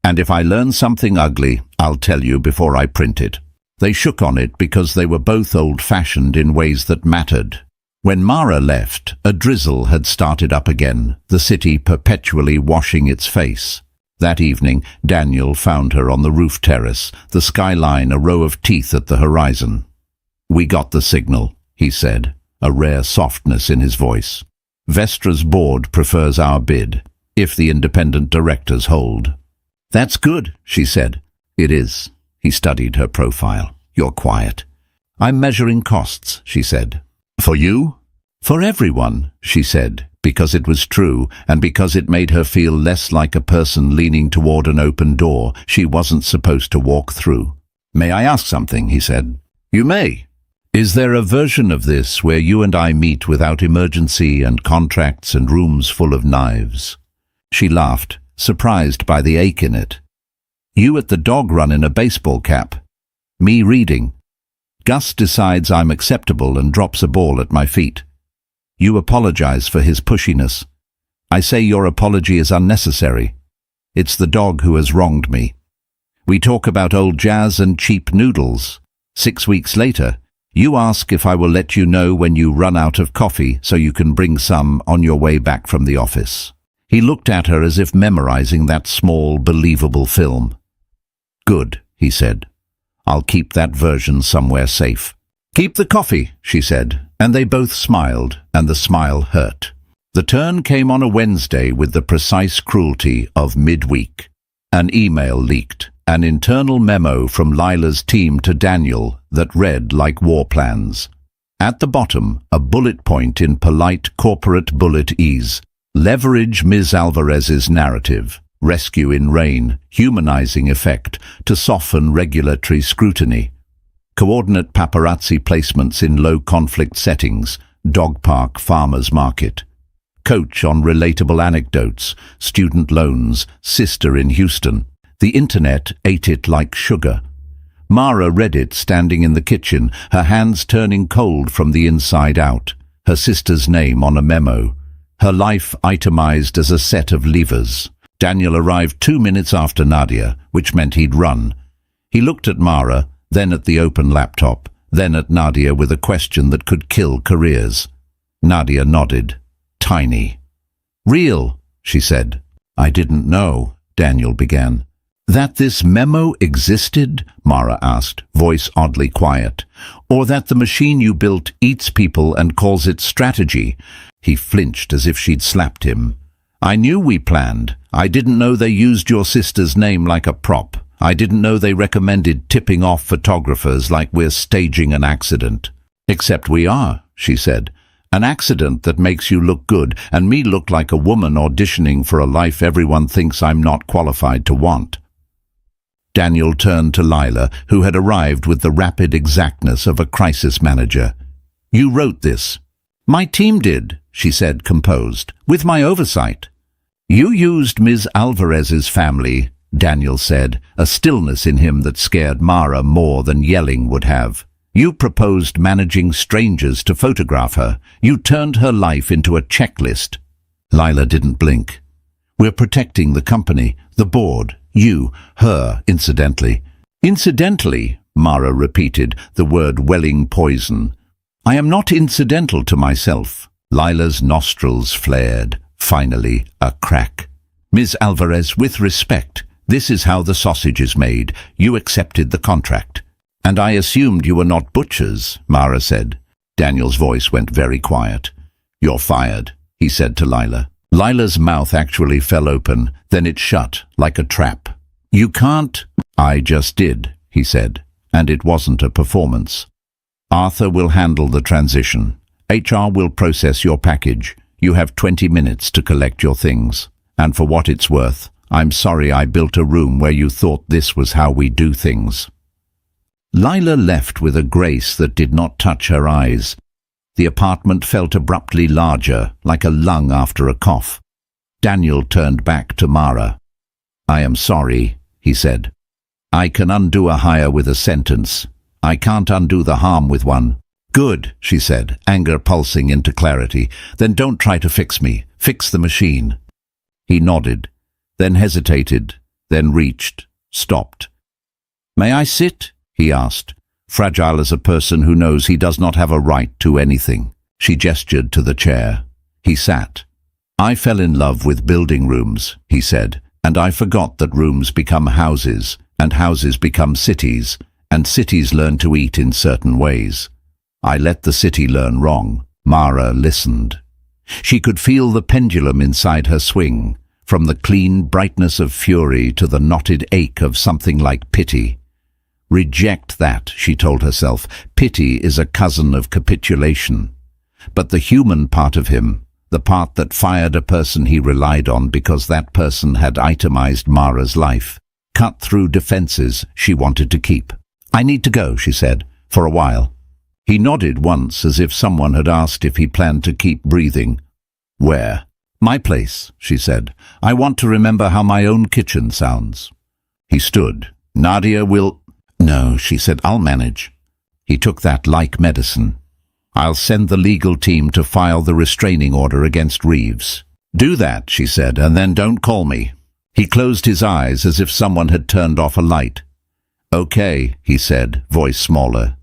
"And if I learn something ugly, I'll tell you before I print it." They shook on it because they were both old-fashioned in ways that mattered. When Mara left, a drizzle had started up again, the city perpetually washing its face. That evening, Daniel found her on the roof terrace, the skyline a row of teeth at the horizon. "We got the signal," he said, a rare softness in his voice. "Vestra's board prefers our bid, if the independent directors hold." "That's good," she said. "It is." He studied her profile. "You're quiet." "I'm measuring costs," she said. "For you?" "For everyone," she said, because it was true, and because it made her feel less like a person leaning toward an open door she wasn't supposed to walk through. "May I ask something?" he said. "You may." "Is there a version of this where you and I meet without emergency and contracts and rooms full of knives?" She laughed, surprised by the ache in it. "You at the dog run in a baseball cap. Me reading. Gus decides I'm acceptable and drops a ball at my feet. You apologize for his pushiness. I say your apology is unnecessary. It's the dog who has wronged me. We talk about old jazz and cheap noodles. 6 weeks later, you ask if I will let you know when you run out of coffee so you can bring some on your way back from the office." He looked at her as if memorizing that small, believable film. "Good," he said. "I'll keep that version somewhere safe." "Keep the coffee," she said, and they both smiled, and the smile hurt. The turn came on a Wednesday with the precise cruelty of midweek. An email leaked, an internal memo from Lila's team to Daniel that read like war plans. At the bottom, a bullet point in polite corporate bulletese. Leverage Ms. Alvarez's narrative, rescue in rain, humanizing effect, to soften regulatory scrutiny. Coordinate paparazzi placements in low-conflict settings, dog park, farmer's market. Coach on relatable anecdotes, student loans, sister in Houston. The internet ate it like sugar. Mara read it standing in the kitchen, her hands turning cold from the inside out, her sister's name on a memo. Her life itemized as a set of levers. Daniel arrived 2 minutes after Nadia, which meant he'd run. He looked at Mara, then at the open laptop, then at Nadia with a question that could kill careers. Nadia nodded. "Tiny." "Real," she said. "I didn't know," Daniel began. "That this memo existed?" Mara asked, voice oddly quiet. "Or that the machine you built eats people and calls it strategy?" He flinched as if she'd slapped him. I knew we planned. I didn't know they used your sister's name like a prop. I didn't know they recommended tipping off photographers like we're staging an accident. Except we are, she said. An accident that makes you look good and me look like a woman auditioning for a life everyone thinks I'm not qualified to want. Daniel turned to Lila, who had arrived with the rapid exactness of a crisis manager. You wrote this. My team did, she said, composed, with my oversight. You used Ms. Alvarez's family, Daniel said, a stillness in him that scared Mara more than yelling would have. You proposed managing strangers to photograph her. You turned her life into a checklist. Lila didn't blink. We're protecting the company, the board, you, her, incidentally. Incidentally, Mara repeated, the word welling poison. I am not incidental to myself. Lila's nostrils flared. Finally, a crack. Ms. Alvarez, with respect, this is how the sausage is made. You accepted the contract. And I assumed you were not butchers, Mara said. Daniel's voice went very quiet. You're fired, he said to Lila. Lila's mouth actually fell open, then it shut, like a trap. You can't. I just did, he said, and it wasn't a performance. Arthur will handle the transition. HR will process your package. You have 20 minutes to collect your things. And for what it's worth, I'm sorry I built a room where you thought this was how we do things. Lila left with a grace that did not touch her eyes. The apartment felt abruptly larger, like a lung after a cough. Daniel turned back to Mara. I am sorry, he said. I can undo a hire with a sentence. I can't undo the harm with one. Good, she said, anger pulsing into clarity. Then don't try to fix me. Fix the machine. He nodded, then hesitated, then reached, stopped. May I sit? He asked, fragile as a person who knows he does not have a right to anything. She gestured to the chair. He sat. I fell in love with building rooms, he said, and I forgot that rooms become houses, and houses become cities, and cities learn to eat in certain ways. I let the city learn wrong. Mara listened. She could feel the pendulum inside her swing, from the clean brightness of fury to the knotted ache of something like pity. Reject that, she told herself. Pity is a cousin of capitulation. But the human part of him, the part that fired a person he relied on because that person had itemized Mara's life, cut through defenses she wanted to keep. I need to go, she said, for a while. He nodded once as if someone had asked if he planned to keep breathing. Where? My place, she said. I want to remember how my own kitchen sounds. He stood. Nadia will... No, she said, I'll manage. He took that like medicine. I'll send the legal team to file the restraining order against Reeves. Do that, she said, and then don't call me. He closed his eyes as if someone had turned off a light. Okay, he said, voice smaller.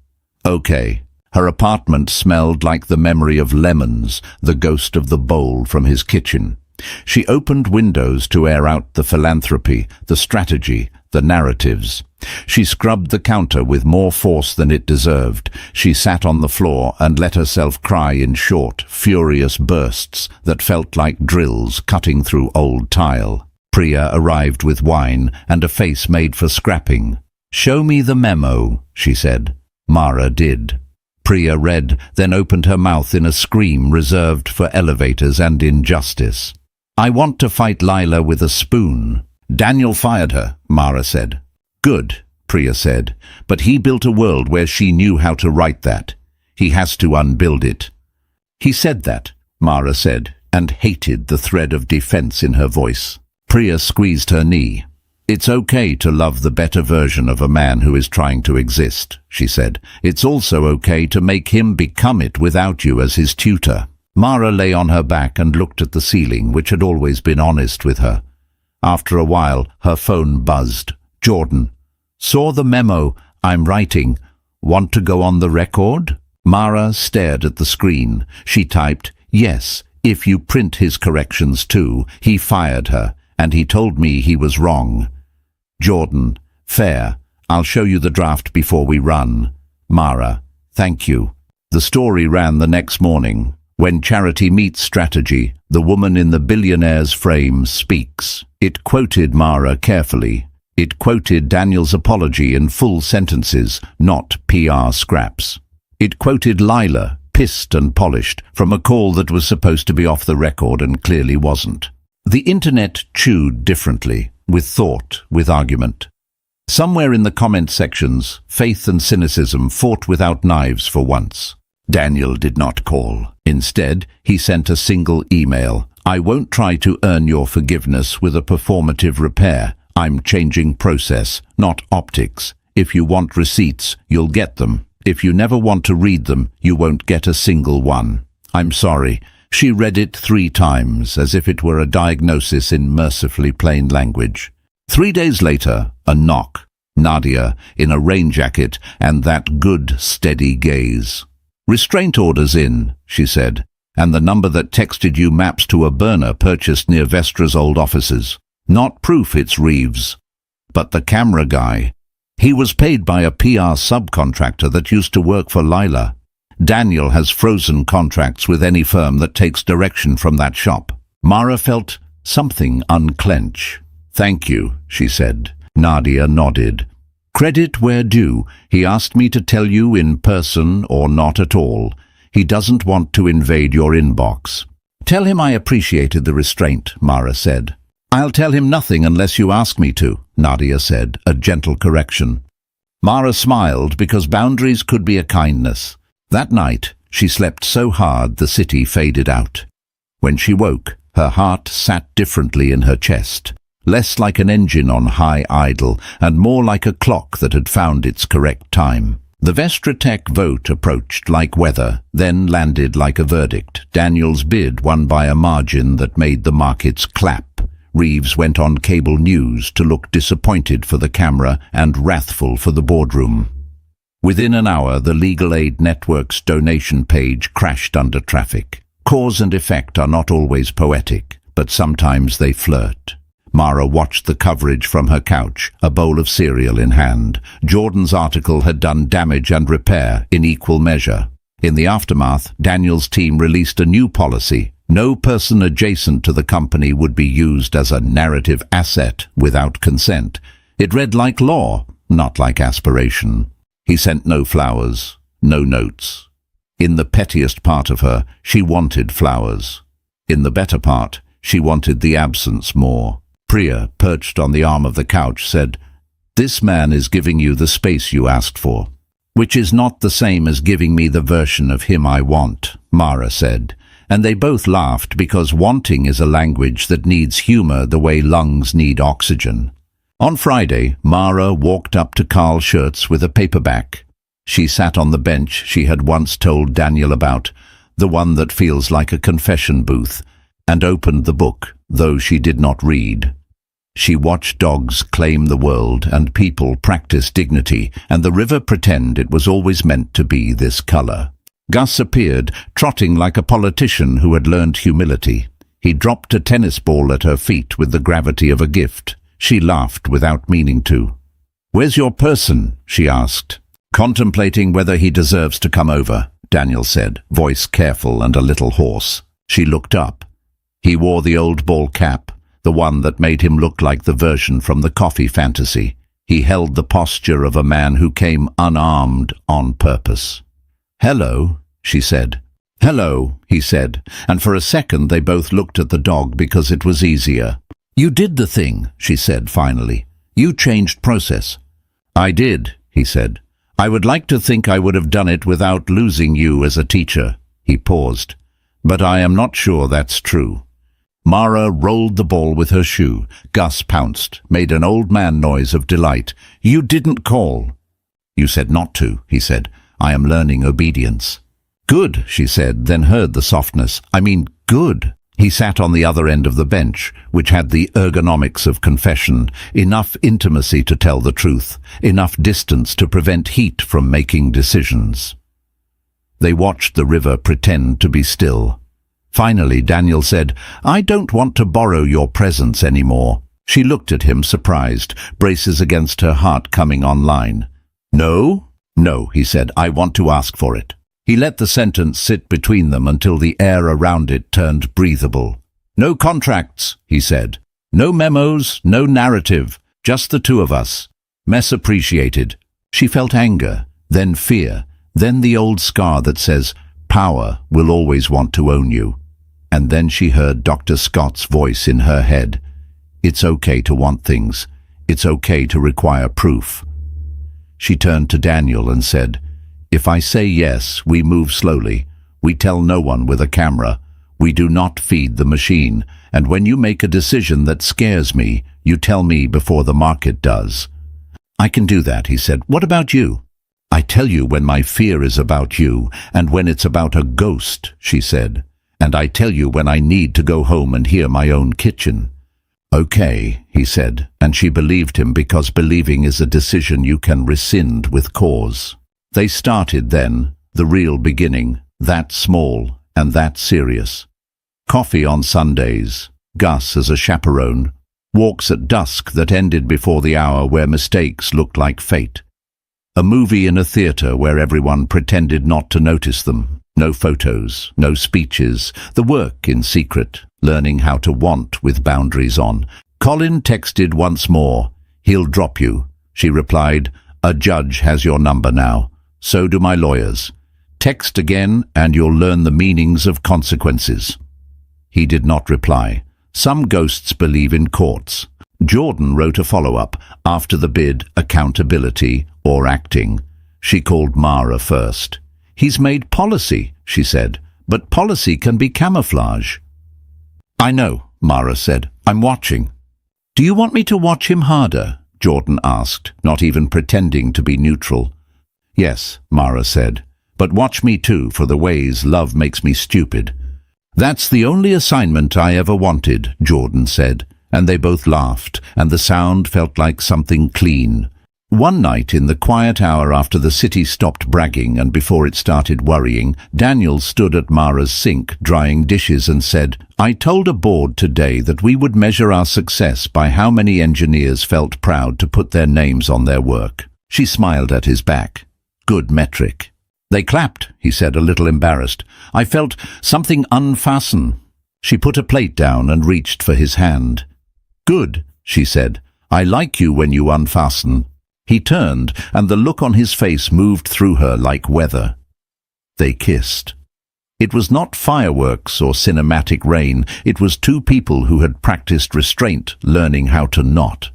Okay. Her apartment smelled like the memory of lemons, the ghost of the bowl from his kitchen. She opened windows to air out the philanthropy, the strategy, the narratives. She scrubbed the counter with more force than it deserved. She sat on the floor and let herself cry in short, furious bursts that felt like drills cutting through old tile. Priya arrived with wine and a face made for scrapping. Show me the memo, she said. Mara did. Priya read, then opened her mouth in a scream reserved for elevators and injustice. I want to fight Lila with a spoon. Daniel fired her, Mara said. Good, Priya said, but he built a world where she knew how to write that. He has to unbuild it. He said that, Mara said, and hated the thread of defense in her voice. Priya squeezed her knee. It's okay to love the better version of a man who is trying to exist, she said. It's also okay to make him become it without you as his tutor. Mara lay on her back and looked at the ceiling, which had always been honest with her. After a while, her phone buzzed. Jordan. Saw the memo. I'm writing. Want to go on the record? Mara stared at the screen. She typed, yes, if you print his corrections too. He fired her, and he told me he was wrong. Jordan. Fair. I'll show you the draft before we run. Mara. Thank you. The story ran the next morning. When charity meets strategy, the woman in the Billionaire's frame speaks. It quoted Mara carefully. It quoted Daniel's apology in full sentences, not PR scraps. It quoted Lila, pissed and polished, from a call that was supposed to be off the record and clearly wasn't. The internet chewed differently, with thought, with argument. Somewhere in the comment sections, faith and cynicism fought without knives for once. Daniel did not call. Instead, he sent a single email. "I won't try to earn your forgiveness with a performative repair. I'm changing process, not optics. If you want receipts, you'll get them. If you never want to read them, you won't get a single one. I'm sorry." She read it 3 times, as if it were a diagnosis in mercifully plain language. 3 days later, a knock. Nadia, in a rain jacket, and that good, steady gaze. "Restraint orders in," she said, "and the number that texted you maps to a burner purchased near Vestra's old offices. Not proof it's Reeves. But the camera guy. He was paid by a PR subcontractor that used to work for Lila. Daniel has frozen contracts with any firm that takes direction from that shop." Mara felt something unclench. "Thank you," she said. Nadia nodded. "Credit where due. He asked me to tell you in person or not at all. He doesn't want to invade your inbox." "Tell him I appreciated the restraint," Mara said. "I'll tell him nothing unless you ask me to," Nadia said, a gentle correction. Mara smiled because boundaries could be a kindness. That night, she slept so hard the city faded out. When she woke, her heart sat differently in her chest, less like an engine on high idle and more like a clock that had found its correct time. The Vestra Tech vote approached like weather, then landed like a verdict. Daniel's bid won by a margin that made the markets clap. Reeves went on cable news to look disappointed for the camera and wrathful for the boardroom. Within an hour, the Legal Aid Network's donation page crashed under traffic. Cause and effect are not always poetic, but sometimes they flirt. Mara watched the coverage from her couch, a bowl of cereal in hand. Jordan's article had done damage and repair in equal measure. In the aftermath, Daniel's team released a new policy. No person adjacent to the company would be used as a narrative asset without consent. It read like law, not like aspiration. He sent no flowers, no notes. In the pettiest part of her, she wanted flowers. In the better part, she wanted the absence more. Priya, perched on the arm of the couch, said, "This man is giving you the space you asked for." "Which is not the same as giving me the version of him I want," Mara said. And they both laughed because wanting is a language that needs humor the way lungs need oxygen. On Friday, Mara walked up to Carl Schurz with a paperback. She sat on the bench she had once told Daniel about, the one that feels like a confession booth, and opened the book, though she did not read. She watched dogs claim the world and people practice dignity, and the river pretend it was always meant to be this color. Gus appeared, trotting like a politician who had learned humility. He dropped a tennis ball at her feet with the gravity of a gift. She laughed without meaning to. "Where's your person?" she asked. "Contemplating whether he deserves to come over," Daniel said, voice careful and a little hoarse. She looked up. He wore the old ball cap, the one that made him look like the version from the coffee fantasy. He held the posture of a man who came unarmed on purpose. "Hello," she said. "Hello," he said, and for a second they both looked at the dog because it was easier. "You did the thing," she said finally. "You changed process." "I did," he said. "I would like to think I would have done it without losing you as a teacher." He paused. "But I am not sure that's true." Mara rolled the ball with her shoe. Gus pounced, made an old man noise of delight. "You didn't call." "You said not to," he said. "I am learning obedience." "Good," she said, then heard the softness. "I mean, good." He sat on the other end of the bench, which had the ergonomics of confession, enough intimacy to tell the truth, enough distance to prevent heat from making decisions. They watched the river pretend to be still. Finally, Daniel said, "I don't want to borrow your presence anymore." She looked at him surprised, braces against her heart coming online. "No?" "No," he said. "I want to ask for it." He let the sentence sit between them until the air around it turned breathable. "No contracts," he said. "No memos, no narrative, just the two of us. Mess appreciated." She felt anger, then fear, then the old scar that says, "Power will always want to own you." And then she heard Dr. Scott's voice in her head. "It's okay to want things. It's okay to require proof." She turned to Daniel and said, "If I say yes, we move slowly. We tell no one with a camera. We do not feed the machine. And when you make a decision that scares me, you tell me before the market does." "I can do that," he said. "What about you?" "I tell you when my fear is about you, and when it's about a ghost," she said. "And I tell you when I need to go home and hear my own kitchen." "Okay," he said, and she believed him because believing is a decision you can rescind with cause. They started then, the real beginning, that small and that serious. Coffee on Sundays, Gus as a chaperone, walks at dusk that ended before the hour where mistakes looked like fate. A movie in a theater where everyone pretended not to notice them. No photos, no speeches, the work in secret, learning how to want with boundaries on. Colin texted once more. "He'll drop you." She replied, "A judge has your number now. So do my lawyers. Text again and you'll learn the meanings of consequences." He did not reply. Some ghosts believe in courts. Jordan wrote a follow-up, after the bid, accountability or acting. She called Mara first. "He's made policy," she said, "but policy can be camouflage." "I know," Mara said. "I'm watching." "Do you want me to watch him harder?" Jordan asked, not even pretending to be neutral. "Yes," Mara said, "but watch me too for the ways love makes me stupid." "That's the only assignment I ever wanted," Jordan said, and they both laughed, and the sound felt like something clean. One night in the quiet hour after the city stopped bragging and before it started worrying, Daniel stood at Mara's sink drying dishes and said, "I told a board today that we would measure our success by how many engineers felt proud to put their names on their work." She smiled at his back. "Good metric." "They clapped," he said, a little embarrassed. "I felt something unfasten." She put a plate down and reached for his hand. "Good," she said. "I like you when you unfasten." He turned, and the look on his face moved through her like weather. They kissed. It was not fireworks or cinematic rain. It was two people who had practiced restraint, learning how to not.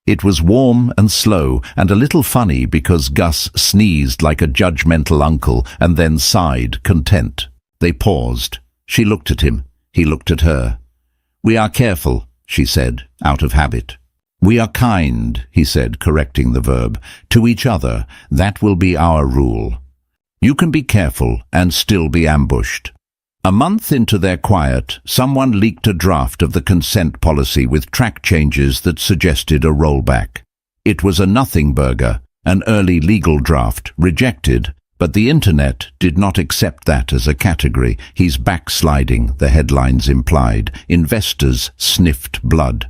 It was warm and slow and a little funny because Gus sneezed like a judgmental uncle and then sighed, content. They paused. She looked at him. He looked at her. "We are careful," she said, out of habit. "We are kind," he said, correcting the verb. "To each other. That will be our rule. You can be careful and still be ambushed." A month into their quiet, someone leaked a draft of the consent policy with track changes that suggested a rollback. It was a nothing burger, an early legal draft, rejected, but the internet did not accept that as a category. "He's backsliding," the headlines implied. Investors sniffed blood.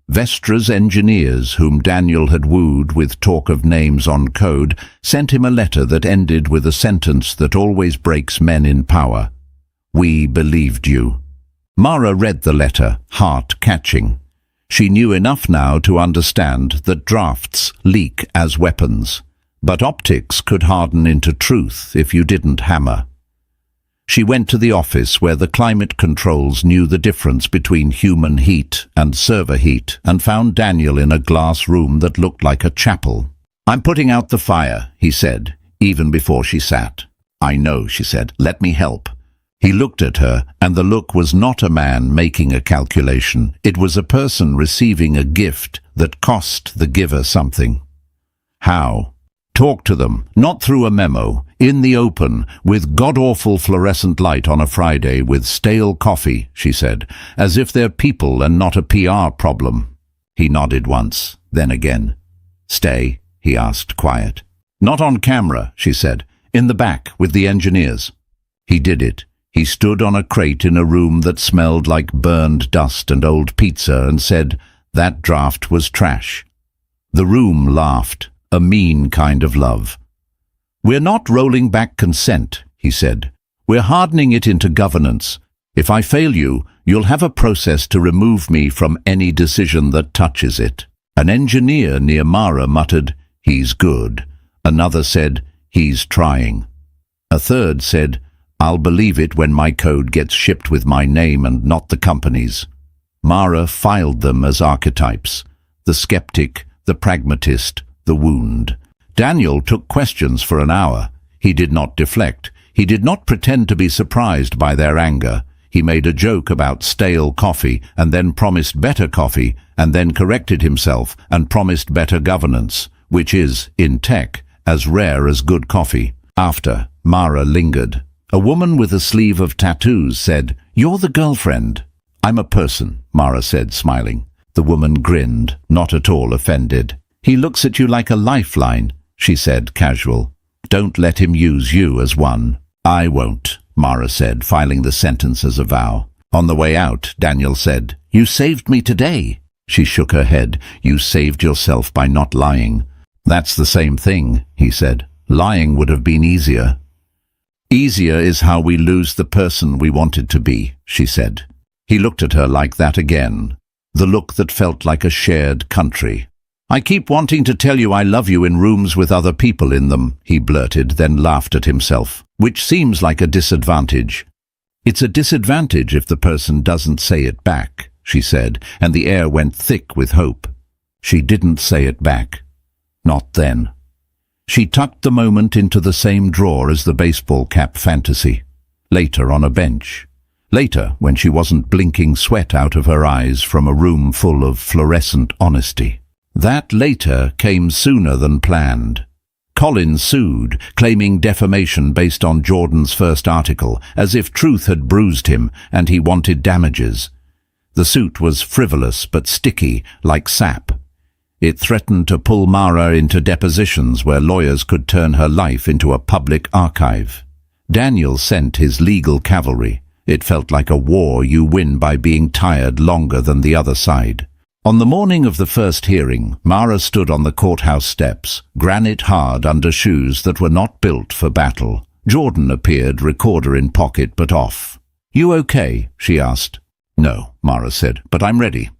Vestra's engineers, whom Daniel had wooed with talk of names on code, sent him a letter that ended with a sentence that always breaks men in power. "We believed you." Mara read the letter, heart-catching. She knew enough now to understand that drafts leak as weapons, but optics could harden into truth if you didn't hammer. She went to the office where the climate controls knew the difference between human heat and server heat and found Daniel in a glass room that looked like a chapel. "I'm putting out the fire," he said, even before she sat. "I know," she said. "Let me help." He looked at her, and the look was not a man making a calculation. It was a person receiving a gift that cost the giver something. "How?" "Talk to them, not through a memo, in the open, with god-awful fluorescent light on a Friday with stale coffee," she said, "as if they're people and not a PR problem." He nodded once, then again. "Stay?" he asked, quiet. "Not on camera," she said. "In the back, with the engineers." He did it. He stood on a crate in a room that smelled like burned dust and old pizza and said, "That draft was trash." The room laughed, a mean kind of love. "We're not rolling back consent," he he said. "We're hardening it into governance. If I fail you, you'll have a process to remove me from any decision that touches it." An engineer near Mara muttered, "He's good." Another said, "He's trying." A third said, "I'll believe it when my code gets shipped with my name and not the company's." Mara filed them as archetypes: the skeptic, the pragmatist, the wound. Daniel took questions for an hour. He did not deflect. He did not pretend to be surprised by their anger. He made a joke about stale coffee and then promised better coffee and then corrected himself and promised better governance, which is, in tech, as rare as good coffee. After, Mara lingered. A woman with a sleeve of tattoos said, "You're the girlfriend." "I'm a person," Mara said, smiling. The woman grinned, not at all offended. "He looks at you like a lifeline," she said, casual. "Don't let him use you as one." "I won't," Mara said, filing the sentence as a vow. On the way out, Daniel said, "You saved me today." She shook her head. "You saved yourself by not lying." "That's the same thing," he said. "Lying would have been easier." "Easier is how we lose the person we wanted to be," she said. He looked at her like that again, the look that felt like a shared country. "I keep wanting to tell you I love you in rooms with other people in them," he blurted, then laughed at himself, "which seems like a disadvantage." "It's a disadvantage if the person doesn't say it back," she said, and the air went thick with hope. She didn't say it back. Not then. She tucked the moment into the same drawer as the baseball cap fantasy. Later, on a bench. Later, when she wasn't blinking sweat out of her eyes from a room full of fluorescent honesty. That later came sooner than planned. Colin sued, claiming defamation based on Jordan's first article, as if truth had bruised him and he wanted damages. The suit was frivolous but sticky, like sap. It threatened to pull Mara into depositions where lawyers could turn her life into a public archive. Daniel sent his legal cavalry. It felt like a war you win by being tired longer than the other side. On the morning of the first hearing, Mara stood on the courthouse steps, granite hard under shoes that were not built for battle. Jordan appeared, recorder in pocket but off. "You okay?" she asked. "No," Mara said, "but I'm ready."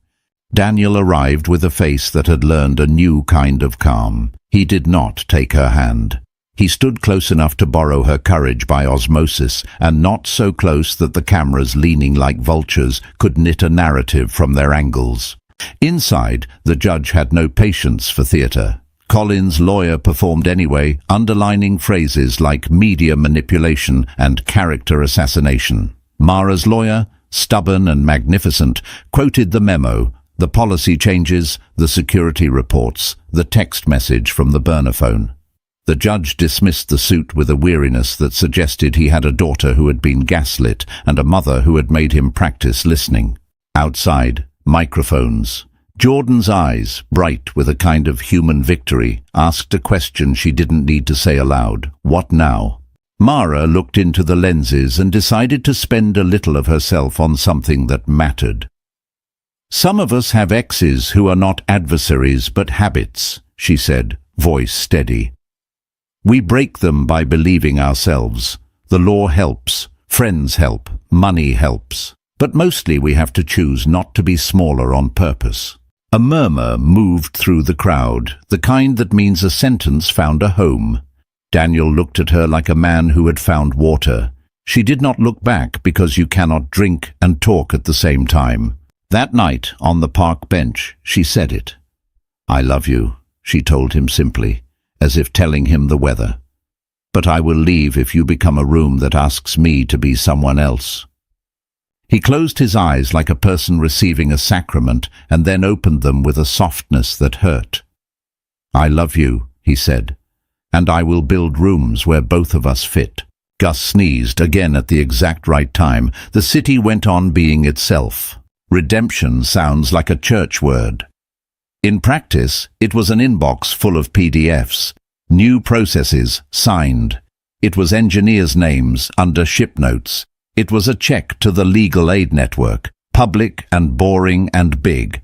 Daniel arrived with a face that had learned a new kind of calm. He did not take her hand. He stood close enough to borrow her courage by osmosis, and not so close that the cameras, leaning like vultures, could knit a narrative from their angles. Inside, the judge had no patience for theatre. Colin's lawyer performed anyway, underlining phrases like media manipulation and character assassination. Mara's lawyer, stubborn and magnificent, quoted the memo, the policy changes, the security reports, the text message from the burner phone. The judge dismissed the suit with a weariness that suggested he had a daughter who had been gaslit and a mother who had made him practice listening. Outside, microphones. Jordan's eyes, bright with a kind of human victory, asked a question she didn't need to say aloud. What now? Mara looked into the lenses and decided to spend a little of herself on something that mattered. "Some of us have exes who are not adversaries but habits," she said, voice steady. "We break them by believing ourselves. The law helps, friends help, money helps. But mostly we have to choose not to be smaller on purpose." A murmur moved through the crowd, the kind that means a sentence found a home. Daniel looked at her like a man who had found water. She did not look back because you cannot drink and talk at the same time. That night, on the park bench, she said it. "I love you," she told him simply, as if telling him the weather. "But I will leave if you become a room that asks me to be someone else." He closed his eyes like a person receiving a sacrament and then opened them with a softness that hurt. "I love you," he said, "and I will build rooms where both of us fit." Gus sneezed, again at the exact right time. The city went on being itself. Redemption sounds like a church word. In practice, it was an inbox full of PDFs, new processes, signed. It was engineers' names under ship notes. It was a check to the legal aid network, public and boring and big.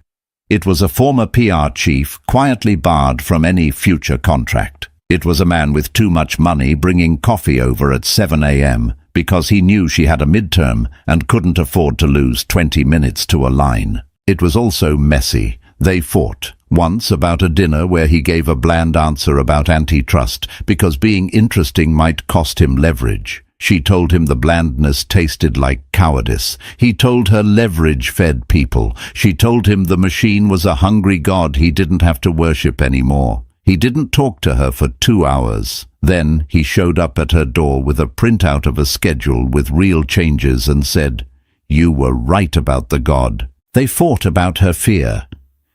It was a former PR chief quietly barred from any future contract. It was a man with too much money bringing coffee over at 7 a.m. because he knew she had a midterm and couldn't afford to lose 20 minutes to a line. It was also messy. They fought, once about a dinner where he gave a bland answer about antitrust because being interesting might cost him leverage. She told him the blandness tasted like cowardice. He told her leverage fed people. She told him the machine was a hungry god he didn't have to worship anymore. He didn't talk to her for 2 hours. Then he showed up at her door with a printout of a schedule with real changes and said, "You were right about the god." They fought about her fear.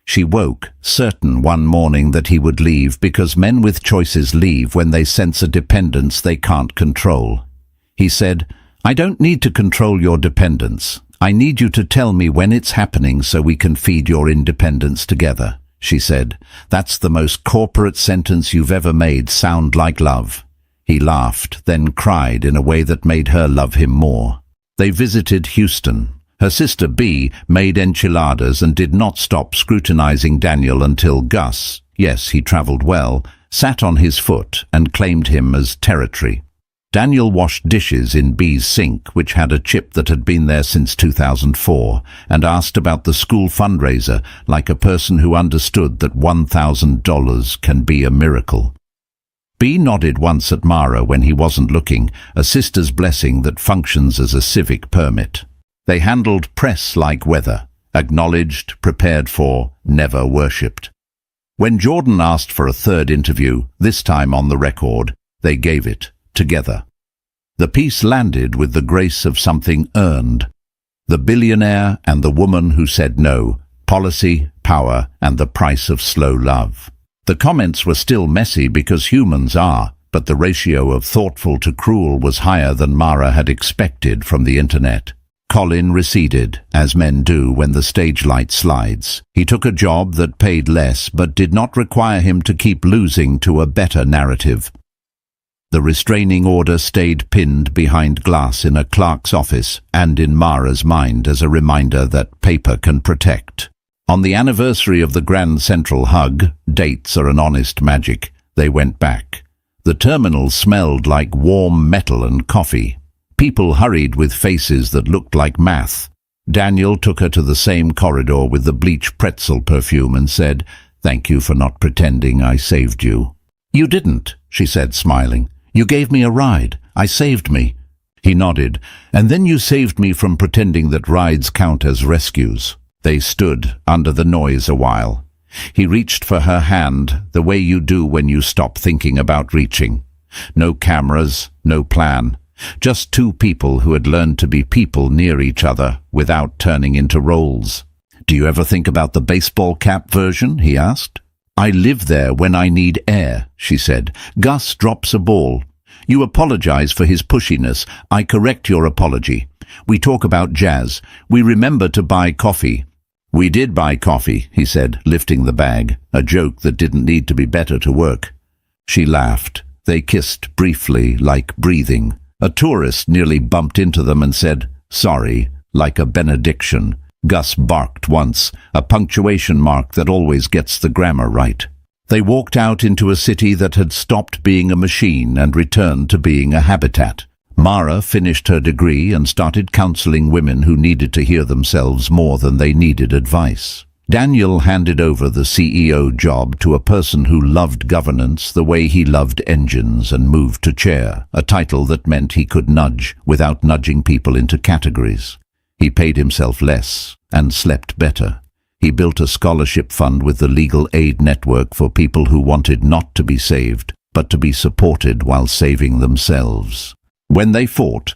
She woke, certain one morning that he would leave because men with choices leave when they sense a dependence they can't control. He said, "I don't need to control your dependence. I need you to tell me when it's happening so we can feed your independence together." She said, "That's the most corporate sentence you've ever made sound like love." He laughed, then cried in a way that made her love him more. They visited Houston. Her sister B made enchiladas and did not stop scrutinizing Daniel until Gus, yes, he traveled well, sat on his foot and claimed him as territory. Daniel washed dishes in B's sink, which had a chip that had been there since 2004, and asked about the school fundraiser like a person who understood that $1,000 can be a miracle. B nodded once at Mara when he wasn't looking, a sister's blessing that functions as a civic permit. They handled press like weather, acknowledged, prepared for, never worshipped. When Jordan asked for a third interview, this time on the record, they gave it. Together. The piece landed with the grace of something earned. The billionaire and the woman who said no, policy, power, and the price of slow love. The comments were still messy because humans are, but the ratio of thoughtful to cruel was higher than Mara had expected from the internet. Colin receded, as men do when the stage light slides. He took a job that paid less but did not require him to keep losing to a better narrative. The restraining order stayed pinned behind glass in a clerk's office and in Mara's mind as a reminder that paper can protect. On the anniversary of the Grand Central hug, dates are an honest magic, they went back. The terminal smelled like warm metal and coffee. People hurried with faces that looked like math. Daniel took her to the same corridor with the bleach pretzel perfume and said, "Thank you for not pretending I saved you." "You didn't," she said, smiling. "You gave me a ride. I saved me." He nodded. "And then you saved me from pretending that rides count as rescues." They stood under the noise a while. He reached for her hand, the way you do when you stop thinking about reaching. No cameras, no plan. Just two people who had learned to be people near each other without turning into roles. "Do you ever think about the baseball cap version?" he asked. "I live there when I need air," she said. "Gus drops a ball. You apologize for his pushiness. I correct your apology. We talk about jazz. We remember to buy coffee." "We did buy coffee," he said, lifting the bag, a joke that didn't need to be better to work. She laughed. They kissed briefly, like breathing. A tourist nearly bumped into them and said, "Sorry," like a benediction. Gus barked once, a punctuation mark that always gets the grammar right. They walked out into a city that had stopped being a machine and returned to being a habitat. Mara finished her degree and started counseling women who needed to hear themselves more than they needed advice. Daniel handed over the CEO job to a person who loved governance the way he loved engines and moved to chair, a title that meant he could nudge without nudging people into categories. He paid himself less and slept better. He built a scholarship fund with the legal aid network for people who wanted not to be saved, but to be supported while saving themselves. When they fought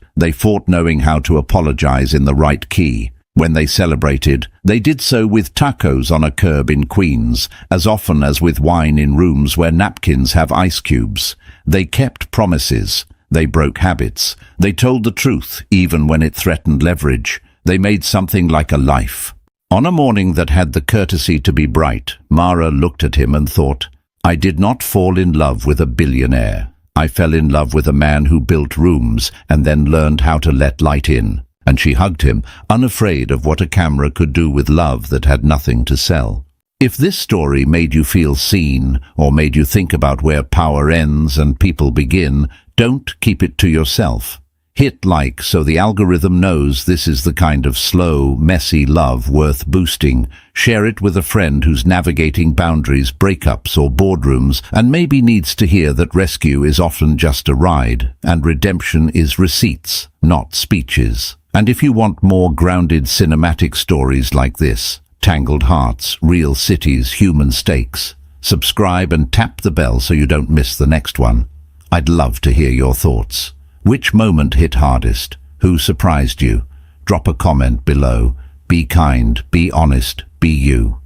knowing how to apologize in the right key. When they celebrated, they did so with tacos on a curb in Queens, as often as with wine in rooms where napkins have ice cubes. They kept promises. They broke habits. They told the truth, even when it threatened leverage. They made something like a life. On a morning that had the courtesy to be bright, Mara looked at him and thought, "I did not fall in love with a billionaire. I fell in love with a man who built rooms and then learned how to let light in." And she hugged him, unafraid of what a camera could do with love that had nothing to sell. If this story made you feel seen or made you think about where power ends and people begin, don't keep it to yourself. Hit like so the algorithm knows this is the kind of slow, messy love worth boosting. Share it with a friend who's navigating boundaries, breakups or boardrooms and maybe needs to hear that rescue is often just a ride and redemption is receipts, not speeches. And if you want more grounded cinematic stories like this, tangled hearts, real cities, human stakes, subscribe and tap the bell so you don't miss the next one. I'd love to hear your thoughts. Which moment hit hardest? Who surprised you? Drop a comment below. Be kind, be honest, be you.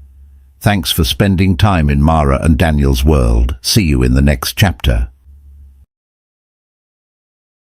Thanks for spending time in Mara and Daniel's world. See you in the next chapter.